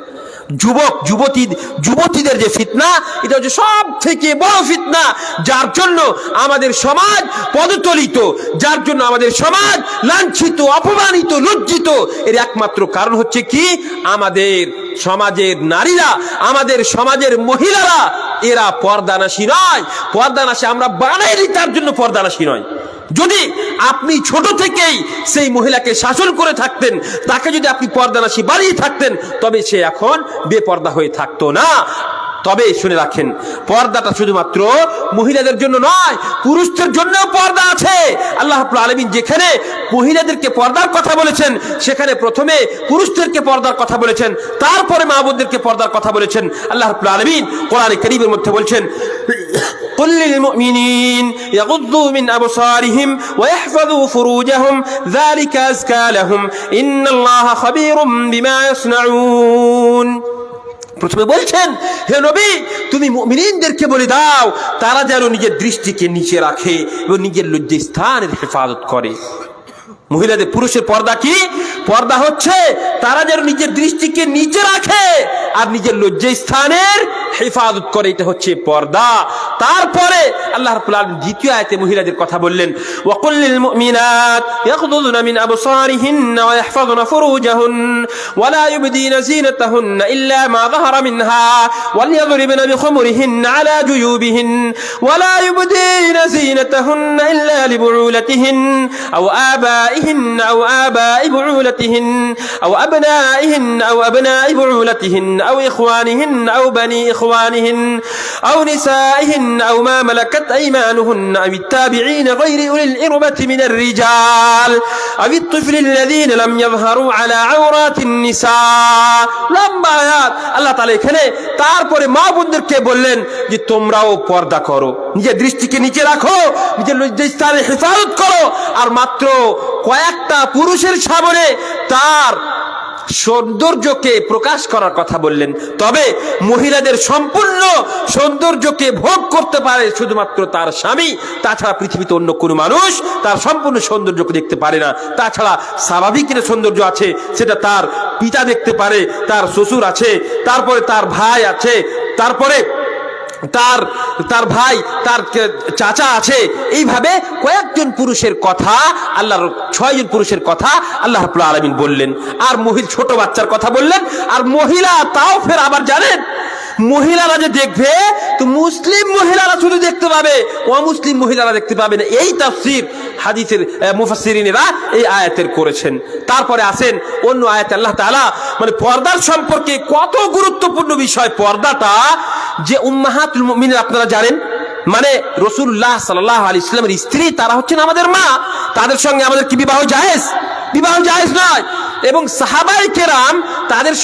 যুবতীদের যে ফিতনা, এটা হচ্ছে সব থেকে বড় ফিতনা, যার জন্য আমাদের সমাজ পদতলিত, যার জন্য আমাদের সমাজ লাঞ্ছিত, অপমানিত, লজ্জিত। এর একমাত্র কারণ হচ্ছে কি, আমাদের সমাজের নারীরা, আমাদের সমাজের মহিলারা, এরা পর্দানাশী নয়। পর্দানাশী আমরা বানাইনি, তার জন্য পর্দানাশী নয়। যদি আপনি ছোট থেকেই সেই মহিলাকে শাসন করে থাকতেন, তাকে যদি আপনি পর্দানাশী বানিয়ে থাকতেন, তবে সে এখন বেপর্দা হয়ে থাকতো না। তবে শুনে রাখেন, পর্দাটা শুধুমাত্র মহিলাদের জন্য নয়, পুরুষদের জন্যও পর্দা আছে। আল্লাহ রাব্বুল আলামিন যেখানে মহিলাদেরকে পর্দার কথা বলেছেন, সেখানে প্রথমে পুরুষদেরকে পর্দার কথা বলেছেন, তারপরে মা বোনদেরকে পর্দার কথা বলেছেন। আল্লাহ রাব্বুল আলামিন কোরআনে কারীমের মধ্যে বলছেন, قل للمؤمنين يغضوا من أبصارهم ويحفظوا فروجهم ذلك أزكى لهم إن الله خبير بما يصنعون। প্রথমে বলছেন, হে নবী, তুমি মুমিনদেরকে বলে দাও তারা যেন নিজের দৃষ্টিকে নিচে রাখে এবং নিজের লজ্জাস্থানের হেফাজত করে। মহিলাদের, পুরুষের পর্দা কি? পর্দা হচ্ছে তারা যেন নিজের দৃষ্টিকে নিচে রাখে আর নিজের লজ্জাস্থানের হেফাজত করে, এটা হচ্ছে পর্দা। তারপরে আল্লাহ রাব্বুল আলামিন দ্বিতীয় আয়াতে মহিলাদের কথা বললেন, ওয়া وقل للمؤمنات يغضضن من أبصارهن ويحفظن فروجهن ولا يبدين زينتهن إلا ما ظهر منها وليضربن بخمرهن على جيوبهن ولا يبدين زينتهن إلا لبعولتهن أو آبائهن أو آباء بعولتهن أو أبنائهن أو أبناء بعولتهن أو إخوانهن أو بني إخوانهن أو نسائهن أو ما ملكت أيمانهن أو التابعين غير أولي الإربة من الرجال أو الطفل الذين لم يظهروا على عورات النساء লম্বা আয়াত আল্লাহ তাআলা এখানে তারপরে মা বোনদেরকে বললেন যে তোমরাও পর্দা করো, নিজের দৃষ্টিকে নিচে রাখো, নিজের লজ্জাস্থানের হেফাজত করো। আর মাত্র কয়েকটা পুরুষের সামনে তার সৌন্দর্যকে প্রকাশ করার কথা বললেন। তবে মহিলাদের সম্পূর্ণ সৌন্দর্যকে ভোগ করতে পারে শুধুমাত্র তার স্বামী, তাছাড়া পৃথিবীতে অন্য কোনো মানুষ তার সম্পূর্ণ সৌন্দর্যকে দেখতে পারে না। তাছাড়া স্বাভাবিক যে সৌন্দর্য আছে সেটা তার পিতা দেখতে পারে, তার শ্বশুর আছে, তারপরে তার ভাই আছে, তারপরে তার ভাই, তার চাচা আছে। এইভাবে কয়েকজন পুরুষের কথা আল্লাহর 6 জন পুরুষের কথা আল্লাহ রাব্বুল আলামিন বললেন। আর ছোট বাচ্চার কথা বললেন। আর মহিলা তাও ফের আবার জানেন, মহিলারা যে দেখবে তো মুসলিম মহিলারা শুধু দেখতে পাবে, অমুসলিম মহিলারা দেখতে পাবে না। এই তাফসীর হাদিসের মুফাসসিরিনেরা এই আয়াতের করেছেন। তারপরে আসেন অন্য আয়াতে আল্লাহ তাআলা মানে পর্দার সম্পর্কে কত গুরুত্বপূর্ণ বিষয় পর্দাটা, যে উম্মাহাতুল মুমিনিন আপনারা জানেন মানে রাসূলুল্লাহ সাল্লাল্লাহু আলাইহি ওয়াসাল্লামের স্ত্রী, তারা হচ্ছেন আমাদের মা। তাদের সঙ্গে আমাদের কি বিবাহ জায়েজ? বিবাহ জায়েজ নয়। এবং সাহাবায়ে কেরাম তাদের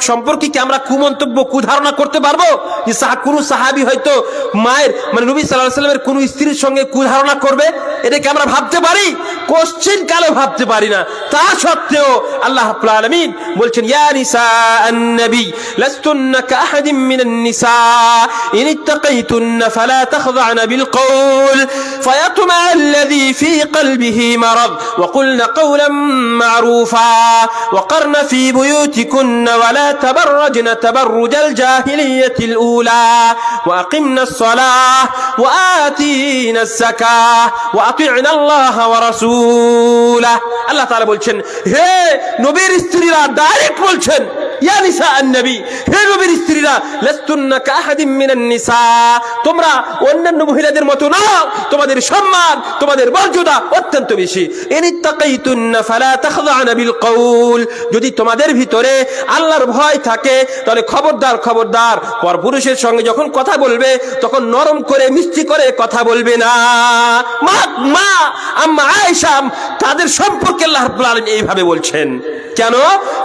সম্পর্কে কি আমরা কুমন্তব্য কুধারণা করতে পারবো? যে কোনো সাহাবী হয়তো মায়ের মানে নবী সাল্লাল্লাহু আলাইহি ওয়াসাল্লামের কোনো স্ত্রীর সঙ্গে কুধারণা করবে, এটা কি আমরা ভাবতে পারি? কোশ্চেন কালে ভাবতে পারি না। তা সত্ত্বেও আল্লাহ রাব্বুল আলামিন বলছেন ইয়া নিসাআন নবী লাস্তুন্না কাআহাদিম মিনান নিসা ইন ইত্তাকাইতুন্না ফালা তাখযা'না বিল কওল ফায়াতমা'আল্লাযী ফী কলবিহি মারাদ ওয়া কুলনা কওলান মা'রুফা وقرن في بيوتكن ولا تبرجن تبرج الجاهلية الأولى وأقمنا الصلاة وآتينا الزكاة وأطعنا الله ورسوله الله تعالى বলছেন হে নবীর স্ত্রীরা, ডাইরেক্ট বলছেন ইয়া নিসাআন নবী, হে নবীর স্ত্রীরা লাস্তুন্না কাআহাদিম মিনান নিসা, তোমরা অন্যান্য মহিলাদের মতো না, তোমাদের সম্মান তোমাদের মর্যাদা অত্যন্ত বেশি। ইন ইত্তাকাইতুন্না ফালা তাখযা'না বিল কওল, যদি তোমাদের ভিতরে আল্লাহর ভয় থাকে তাহলে খবরদার খবরদার পরপুরুষের সঙ্গে যখন কথা বলবে তখন নরম করে মিষ্টি করে কথা বলবে না। মা আম্মা আয়েশা তাদের সম্পর্কে আল্লাহ রাব্বুল আলামিন এইভাবে বলছেন। কেন?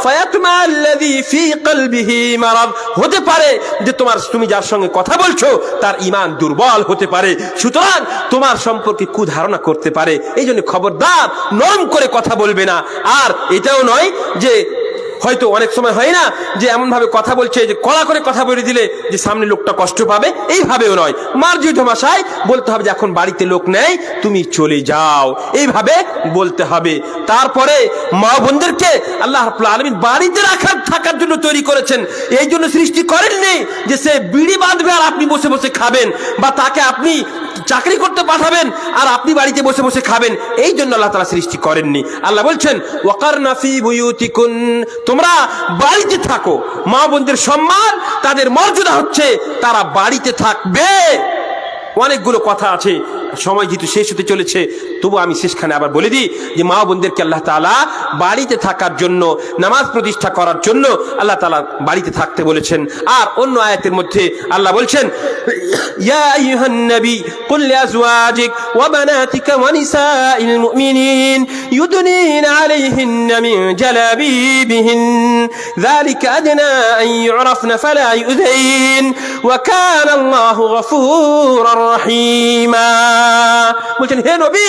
ফায়াতমা'আল্লাযী ফী কলবিহি মারাদ, হতে পারে যে তুমি যার সঙ্গে কথা বলছো তার ঈমান দুর্বল হতে পারে, সুতরাং তোমার সম্পর্কে কুধারণা করতে পারে। এই জন্য খবরদার নরম করে কথা বলবে না। আর এটাও নয় যে হয়তো অনেক সময় হয় না যে এমন ভাবে কথা বলছে যে কড়া করে কথা বলে দিলে যে সামনে লোকটা কষ্ট পাবে, এইভাবেও নয়। মার্জিত ভাষায় বলতে হবে যে এখন বাড়িতে লোক নেই, তুমি চলে যাও, এইভাবে বলতে হবে। তারপরে মা বোনদেরকে আল্লাহ রাব্বুল আলামিন বাড়িতে থাকার জন্য তৈরি করেছেন। এই জন্য সৃষ্টি করেননি যে সে বিড়ি বাঁধবে আর আপনি বসে বসে খাবেন, বা তাকে আপনি চাকরি করতে পাঠাবেন আর আপনি বাড়িতে বসে বসে খাবেন। এই জন্য আল্লাহ তাআলা সৃষ্টি করেননি। আল্লাহ বলছেন ওয়াকারনা ফী বুয়ুতিকুন, তোমরা বাড়িতে থাকো। মা বোনদের সম্মান তাদের মর্যাদা হচ্ছে তারা বাড়িতে থাকবে। অনেকগুলো কথা আছে, সময় যেহেতু শেষ হতে চলেছে তবু আমি শেষখানে আবার বলে দিই যে মা বোনদেরকে আল্লাহ তাআলা বাড়িতে থাকার জন্য, নামাজ প্রতিষ্ঠা করার জন্য আল্লাহ তাআলা বাড়িতে থাকতে বলেছেন। আর অন্য আয়াতের মধ্যে আল্লাহ বলছেন ইয়া আইয়ুহান নবী কুল লিআজওয়াজিক ওয়া বানাতিকা ওয়া নিসাইল মুমিনিন ইউদনিনা আলাইহিন্না মিন জালাবিবিহিন যালিকা আদনা আন ইউরাফনা ফালা ইউযাইন ওয়া কানা আল্লাহু গফুরার রহিমা। বলছেন হে নবী,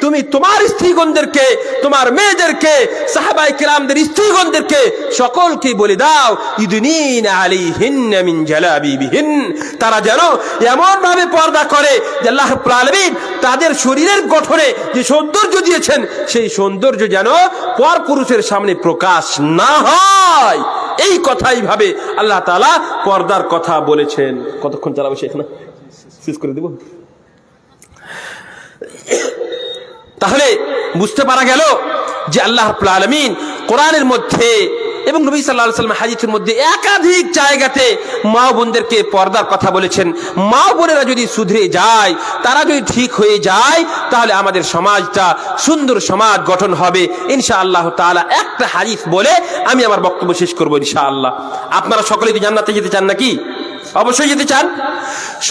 তুমি তোমার স্ত্রীগণদেরকে, তোমার মেয়েদেরকে, সাহাবায়ে কেরামদের স্ত্রীগণদেরকে সকলকে বলে দাও ইউদনিনা আলাইহিন্না মিন জালাবিবিহিন, তারা যেন এমন ভাবে পর্দা করে যে আল্লাহ রাব্বুল আলামিন তাদের শরীরের গঠনে যে সৌন্দর্য দিয়েছেন সেই সৌন্দর্য যেন পরপুরুষের সামনে প্রকাশ না হয়। এই কথাই ভাবে আল্লাহ তাআলা পর্দার কথা বলেছেন। কতক্ষণ চালাবো সেখানে শেষ করে দেব। তাহলে বুঝতে পারা গেল যে আল্লাহ রাব্বুল আলামিন কোরআনের মধ্যে এবং নবী সাল্লাল্লাহু আলাইহি ওয়াসাল্লাম হাদিসের মধ্যে একাধিক জায়গাতে মা বোনদেরকে পর্দার কথা বলেছেন। মা বোনেরা যদি শুধরে যায়, তারা যদি ঠিক হয়ে যায়, তাহলে আমাদের সমাজটা সুন্দর সমাজ গঠন হবে ইনশাআল্লাহ তাআলা। একটা হাদিস বলে আমি আমার বক্তব্য শেষ করব ইনশাআল্লাহ। আপনারা সকলেই কি জান্নাতে যেতে চান নাকি? অবশ্যই যেতে চান,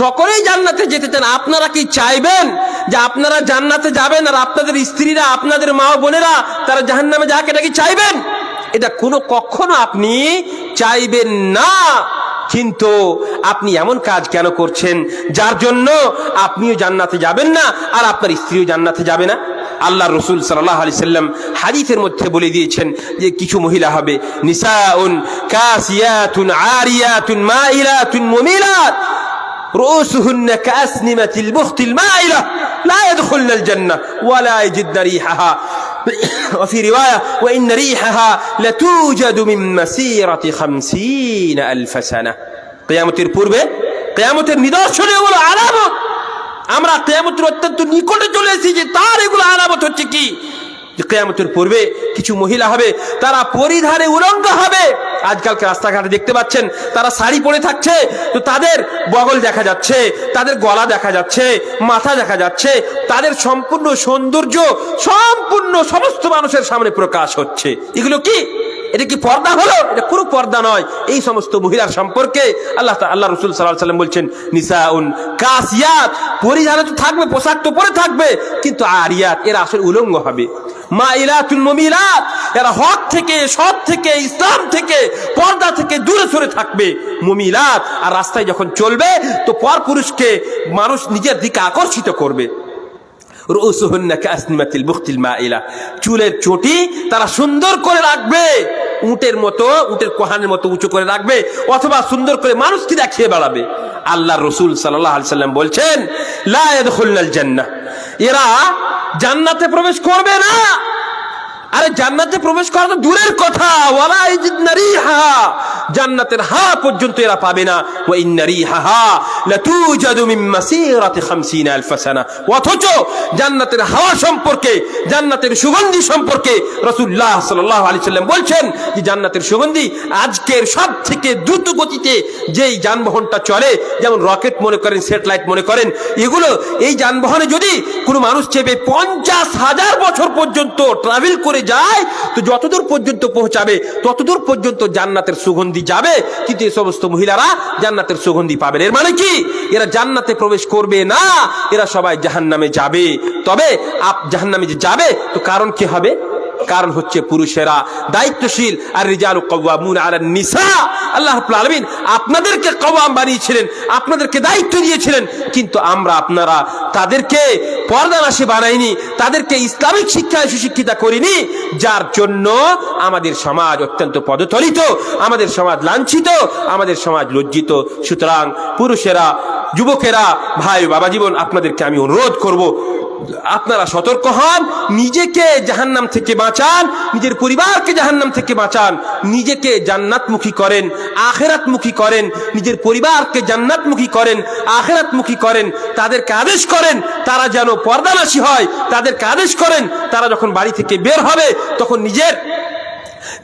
সকলেই জান্নাতে যেতে চান। আপনারা কি চাইবেন যে আপনারা জান্নাতে যাবেন আর আপনাদের স্ত্রীরা, আপনাদের মা বোনেরা তারা জাহান্নামে যাক? এটা কি চাইবেন? এটা কখনো আপনি চাইবেন না। কিন্তু আপনি এমন কাজ কেন করছেন যার জন্য আপনিও জান্নাতে যাবেন না আর আপনার স্ত্রীও জান্নাতে যাবে না? আল্লাহ রসুল সাল্লাল্লাহু আলাইহি সাল্লাম হাদিসের মধ্যে বলে দিয়েছেন যে কিছু মহিলা হবে, নিসাউন কাসিয়াতুন আরিয়াতুন মাইলাতুন মুমিলাত রুসুহুন্না কাসনিমাতিল বুখতিল মাইলা লা ইয়াদখুলনাল জান্নাহ ওয়া লা ইয়াজিদনা রিহাহা وفي رواية وإن ريحها لتوجد من مسيرة 50,000 سنة। কিয়ামতের পূর্বে, কিয়ামতের নিদর্শন এগুলো আলামত। আমরা কিয়ামতের অত্যন্ত নিকটে চলে এসেছি, যে তার এগুলো আলামত হচ্ছে কি? কিয়ামতের পূর্বে কিছু মহিলা হবে, তারা পরিধানে উলঙ্গ হবে। আজকালকে রাস্তাঘাটে দেখতে পাচ্ছেন তারা শাড়ি পরে থাকছে, তো তাদের বগল দেখা যাচ্ছে, তাদের গলা দেখা যাচ্ছে, মাথা দেখা যাচ্ছে, তাদের সম্পূর্ণ সৌন্দর্য সম্পূর্ণ সমস্ত মানুষের সামনে প্রকাশ হচ্ছে। এগুলো কি? এটা কি পর্দা হলো? এটা কোনো পর্দা নয়। এই সমস্ত মহিলার সম্পর্কে আল্লাহ রাসূল সাল্লাল্লাহু আলাইহি সাল্লাম বলছেন নিসাউন কাসিয়াত, পরিধানে তো থাকবে, পোশাক তো পরে থাকবে, কিন্তু আরিয়াত, এরা আসলে উলঙ্গ হবে। মাইলাতুন মুমিলাত, এরা হক থেকে, সৎ থেকে, ইসলাম থেকে, পর্দা থেকে দূরে সরে থাকবে। মুমিলাত, আর রাস্তায় যখন চলবে তো পরপুরুষকে মানুষ নিজের দিকে আকর্ষিত করবে। রুসুহুন্না কাসনিমাতিল বুখতিল মাইলা, চুলের চটি তারা সুন্দর করে রাখবে, উটের মতো, উটের কোহানের মতো উঁচু করে রাখবে, অথবা সুন্দর করে মানুষকে দেখিয়ে বেড়াবে। আল্লাহর রাসূল সাল্লাল্লাহু আলাইহি সাল্লাম বলছেন লা ইয়াদখুলনাল জান্নাহ, এরা জান্নাতে প্রবেশ করবে না। আরে জান্নাতে প্রবেশ করা তো দূরের কথা, ওয়ালা ইয়াজিদনা রিহা, জান্নাতের হাওয়া পর্যন্ত এরা পাবে না। ওয়া ইন্না রিহাহা লাতুজাদু মিন মাসিরাতি 50,000 সানা, অথচ জান্নাতের হাওয়া সম্পর্কে, জান্নাতের সুগন্ধি সম্পর্কে রাসূলুল্লাহ সাল্লাল্লাহু আলাইহি সাল্লাম বলছেন যে জান্নাতের সুগন্ধি আজকের সব থেকে দ্রুত গতিতে যেই যানবাহনটা চলে, যেমন রকেট মনে করেন, স্যাটেলাইট মনে করেন, এগুলো, এই যানবাহনে যদি কোনো মানুষ চেপে 50,000 বছর পর্যন্ত ট্রাভেল করে যায়, তো যতদূর পর্যন্ত পৌঁছাবে ততদূর পর্যন্ত জান্নাতের সুগন্ধি যাবে, কিন্তু এই সমস্ত মহিলারা জান্নাতের সুগন্ধি পাবে। এর মানে কি? এরা জান্নাতে প্রবেশ করবে না, এরা সবাই জাহান্নামে যাবে। তবে জাহান্নামে যে যাবে, তো কারণ কি হবে? কারণ হচ্ছে পুরুষেরা দায়িত্বশীল, আর রিজালু কাওয়ামুনা আলান নিসা। আল্লাহ রাব্বুল আলামিন আপনাদেরকে কাওয়াম বানিয়েছিলেন, আপনাদেরকে দায়িত্ব দিয়েছিলেন, কিন্তু আপনারা তাদেরকে পর্দানাশী বানাইনি, তাদেরকে ইসলামিক শিক্ষায় সুশিক্ষিতা করিনি, যার জন্য আমাদের সমাজ অত্যন্ত পদতলিত, আমাদের সমাজ লাঞ্ছিত, আমাদের সমাজ লজ্জিত। সুতরাং পুরুষেরা, যুবকেরা, ভাই বাবা জীবন, আপনাদেরকে আমি অনুরোধ করব, আপনারা সতর্ক হন, নিজেকে জাহান্নাম থেকে বাঁচান, নিজের পরিবারকে জাহান্নাম থেকে বাঁচান, নিজেকে জান্নাতমুখী করেন, আখিরাতমুখী করেন, নিজের পরিবারকে জান্নাতমুখী করেন, আখিরাতমুখী করেন। তাদেরকে আদেশ করেন তারা যেন পর্দানাশী হয়, তাদেরকে আদেশ করেন তারা যখন বাড়ি থেকে বের হবে তখন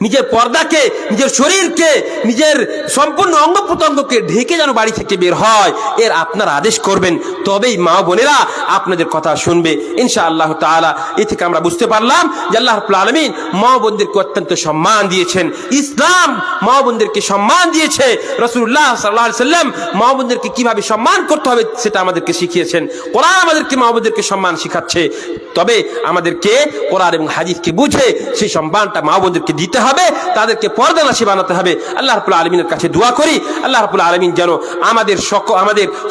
নিজের পর্দাকে, নিজের শরীরকে, নিজের সম্পূর্ণ অঙ্গ প্রত্যঙ্গকে ঢেকে যেন বাড়ি থেকে বের হয়, এর আপনারা আদেশ করবেন। তবেই মা বোনেরা আপনাদের কথা শুনবে ইনশাআল্লাহ তাআলা। এ থেকে আমরা বুঝতে পারলাম যে আল্লাহ রাব্বুল আলামিন মা বোনদেরকে অত্যন্ত সম্মান দিয়েছেন। ইসলাম মা বোনদেরকে সম্মান দিয়েছে। রাসূলুল্লাহ সাল্লাল্লাহু আলাইহি সাল্লাম মা বোনদেরকে কিভাবে সম্মান করতে হবে সেটা আমাদেরকে শিখিয়েছেন। কোরআন আমাদেরকে মা বোনদেরকে সম্মান শিখাচ্ছে। তবে আমাদেরকে কোরআন এবং হাদিসকে বুঝে সেই সম্মানটা মা বোনদেরকে দিতে হবে, তাদেরকে পর্দানাশী বানাতে হবে। আল্লাহ রাব্বুল আলামিনের কাছে দোয়া করি, আল্লাহ রাব্বুল আলামিন যেন আমাদের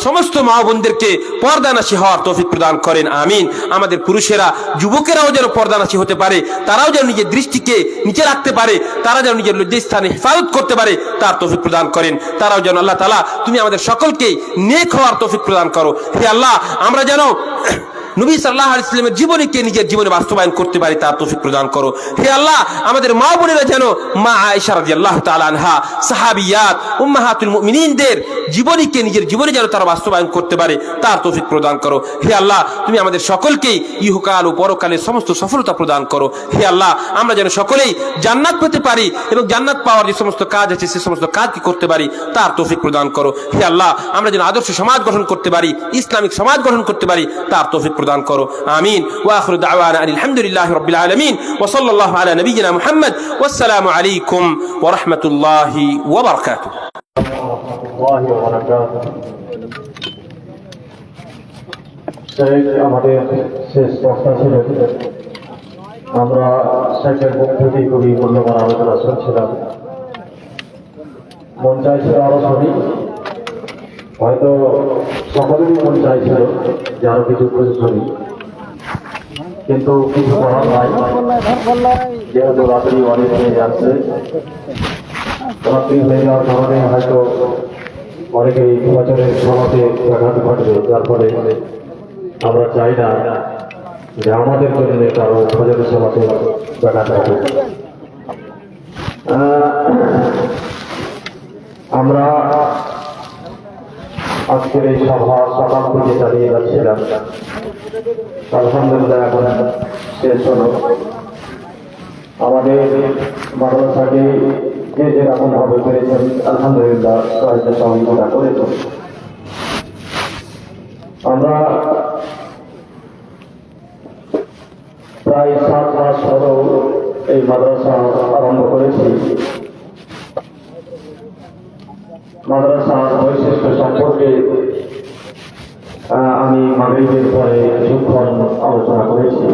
সমস্ত মা বোনদেরকে পর্দানাশী হওয়ার তৌফিক প্রদান করেন, আমিন। আমাদের পুরুষেরা, যুবকেরাও যেন পর্দানাশী হতে পারে, তারাও যেন নিজের দৃষ্টিকে নিচে রাখতে পারে, তারা যেন নিজের লজ্জাস্থানে হেফাজত করতে পারে, তার তৌফিক প্রদান করেন। তারাও যেন, আল্লাহ তাআলা তুমি আমাদের সকলকে নেক হওয়ার তৌফিক প্রদান করো। হে আল্লাহ, আমরা যেন নবী সাল্লাল্লাহু আলাইহি ওয়াসাল্লামের জীবনীকে নিজের জীবনে বাস্তবায়ন করতে পারি, তার তৌফিক প্রদান করো। হে আল্লাহ, আমাদের মা বোনেরা যেন মা আয়েশা রাদিয়াল্লাহু তাআলা আনহা, সাহাবিয়াত, উম্মাহাতুল মুমিনিনদের জীবনীকে নিজের জীবনে যেন তারা বাস্তবায়ন করতে পারে তার তৌফিক প্রদান করো। হে আল্লাহ, তুমি আমাদের সকলকেই ইহকাল ও পরকালে সমস্ত সফলতা প্রদান করো। হে আল্লাহ, আমরা যেন সকলেই জান্নাত পেতে পারি এবং জান্নাত পাওয়ার যে সমস্ত কাজ আছে সে সমস্ত কাজ কি করতে পারি তার তৌফিক প্রদান করো। হে আল্লাহ, আমরা যেন আদর্শ সমাজ গঠন করতে পারি, ইসলামিক সমাজ গঠন করতে পারি তার তৌফিক প্রদান করো। আমিন। ওয়া আখিরু দাওয়ানা আলহামদুলিল্লাহি রাব্বিল আলামিন ওয়া সাল্লাল্লাহু আলা নবিয়িনা মুহাম্মদ ওয়াসসালামু আলাইকুম ওয়া রাহমাতুল্লাহি ওয়া বারাকাতুহু। আমাদের শেষ বক্তা ছিলেন, আমরা শেখের মুখ থেকে খুবই মূল্যবান আলোচনা শুনছিলাম। মন চাইছিল আরো শুনি, হয়তো সকলেরই মন চাইছিল যে আরো কিছু শুনি, কিন্তু কিছু করার নাই। যেহেতু রাত্রি অনেক হয়ে যাচ্ছে, রাত্রি হয়ে যাওয়ার কারণে হয়তো অনেকেই বছরের সমাজে ব্যাঘাত ঘটবে, যার ফলে আমরা চাই না যে আমাদের জন্য কারো ফজরের সমাজে ব্যাঘাত ঘটবে। আমরা আজকের এই সভা সকাল থেকে চালিয়ে যাচ্ছিলাম, আলহামদুলিল্লাহ এখন শেষ হলো। আমাদের মাদ্রাসাকে যে যেরকম ভাবে পেরেছেন আলহামদুলিল্লাহ সহায়তা সহযোগিতা করেছেন। আমরা প্রায় 7 মাস হলেও এই মাদ্রাসা আরম্ভ করেছি। মাদ্রাসার বৈশিষ্ট্য সম্পর্কে আমি মাগরিবের পরে কিছুক্ষণ আলোচনা করেছি।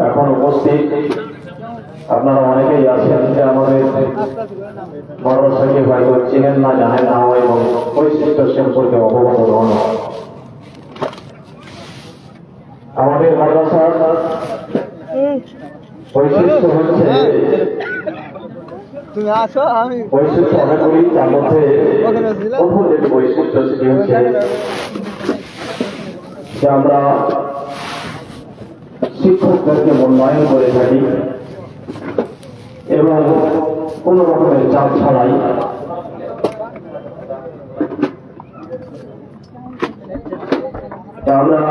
এখন উপস্থিত আপনারা অনেকেই আছেন যে আমাদের মাদ্রাসাকে হয়তো চিনেন না, জানেন না এবং বৈশিষ্ট্য সম্পর্কে অবগত নন। আমাদের মাদ্রাসার বৈশিষ্ট্য হচ্ছে বৈশিষ্ট্য অনেকগুলি, তার মধ্যে প্রথম যে বৈশিষ্ট্য সেটি হচ্ছে যে আমরা শিক্ষকদেরকে মূল্যায়ন করে থাকি এবং কোন রকমের চাপ ছাড়াই আমরা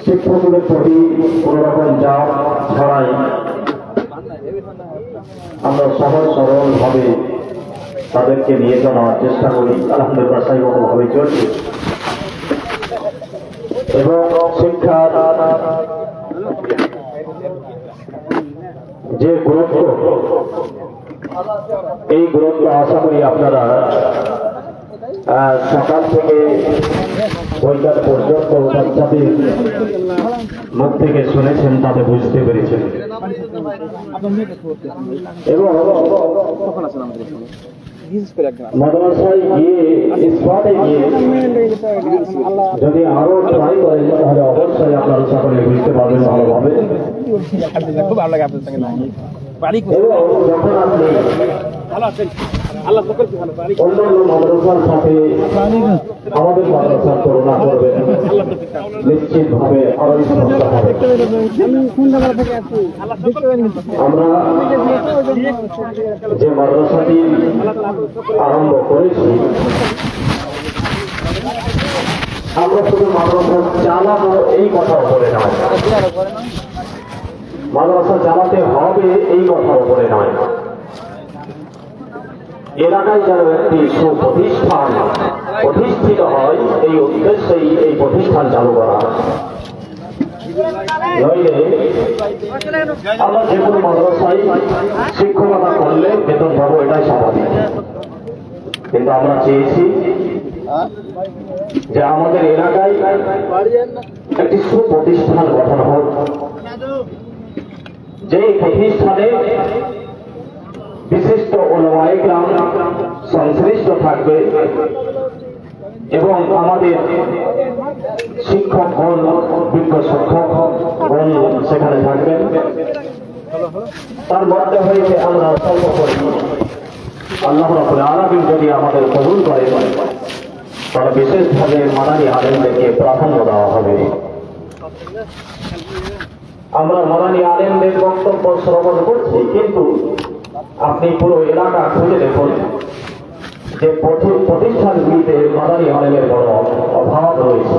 শিক্ষকদের প্রতি কোন রকম চাপ ছাড়াই আমরা সহজ সরল ভাবে তাদেরকে নিয়ে যাওয়ার চেষ্টা করি। আলহামদুলিল্লাহ সাহিবভাবে চলছে এবং শিক্ষার যে গুরুত্ব, এই গুরুত্ব আশা করি আপনারা সকাল থেকে বৈকাল পর্যন্ত বাচ্চাদের মুখ থেকে শুনেছেন, তাতে বুঝতে পেরেছেন। এবং মাদ্রাসায় গিয়ে স্পটে গিয়ে যদি আরো ট্রাই করেন তাহলে অবশ্যই আপনারা সকলে বুঝতে পারবেন ভালোভাবে। এবং যখন আপনি অন্যান্য মাদ্রাসার সাথে আমাদের মাদ্রাসার তুলনা করবেন, নিশ্চিত ভাবে আরো সমস্যা হবে। আমরা যে মাদ্রাসাটি আরম্ভ করেছি, আমরা শুধু মাদ্রাসা চালাবো এই কথার উপরে নয়, মাদ্রাসা চালাতে হবে এই কথার উপরে নয়, এলাকায় যেন একটি সুপ্রতিষ্ঠান প্রতিষ্ঠিত হয় এই উদ্দেশ্যেই এই প্রতিষ্ঠান চালু করা। নইলে আমরা যে কোনো মাদ্রাসায় শিক্ষকতা করলে বেতন পাবো, এটাই স্বাভাবিক। কিন্তু আমরা চেয়েছি যে আমাদের এলাকায় একটি সুপ্রতিষ্ঠান গঠন হোক, যে প্রতিষ্ঠানে বিশিষ্ট ওলামায়ে কেরাম সংশ্লিষ্ট থাকবে এবং আমাদের শিক্ষকগণ, বিজ্ঞ শিক্ষকগণ সেখানে থাকবেন। তার মধ্যে হয়েছে আমরা সর্বোপরি আল্লাহ রাব্বুল আলামিন যদি আমাদের কবুল করে তাহলে বিশেষভাবে মাদানী আলেমদেরকে প্রাধান্য দেওয়া হবে। আমরা মাদানী আলেমদের বক্তব্য শ্রবণ করছি, কিন্তু আপনি পুরো এলাকা খুঁজে দেখুন যে প্রতিষ্ঠানগুলিতে মাদানী আলেমের বড় অভাব রয়েছে।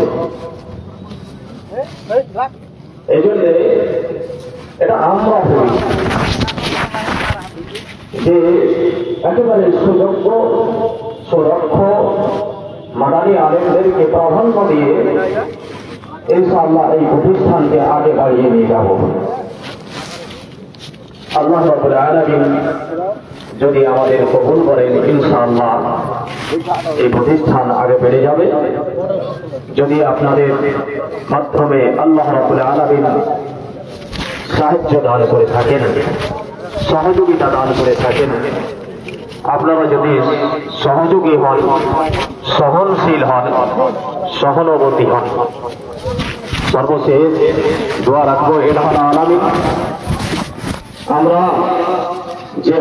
এই জন্য এটা আমরা বলি যে একেবারে সুযোগ্য সুরক্ষ মাদানী আলেমদেরকে প্রাধান্য দিয়ে ইনশাআল্লাহ এই প্রতিষ্ঠানকে আগে বাড়িয়ে নিয়ে যাব। আল্লাহ রাব্বুল আলামিন যদি আমাদের কবুল করেন ইনশাআল্লাহ এই প্রতিষ্ঠান আগে বেড়ে যাবে। যদি আপনাদের মাধ্যমে আল্লাহ রাব্বুল আলামিন সাহায্য দান করে থাকেন, সহযোগিতা দান করে থাকেন, আপনারা যদি সহযোগী হন, সহনশীল হন, সহানুভূতি হন, সর্বশেষ দোয়া রাখবো ইলাহুল আলামিন আমরা যে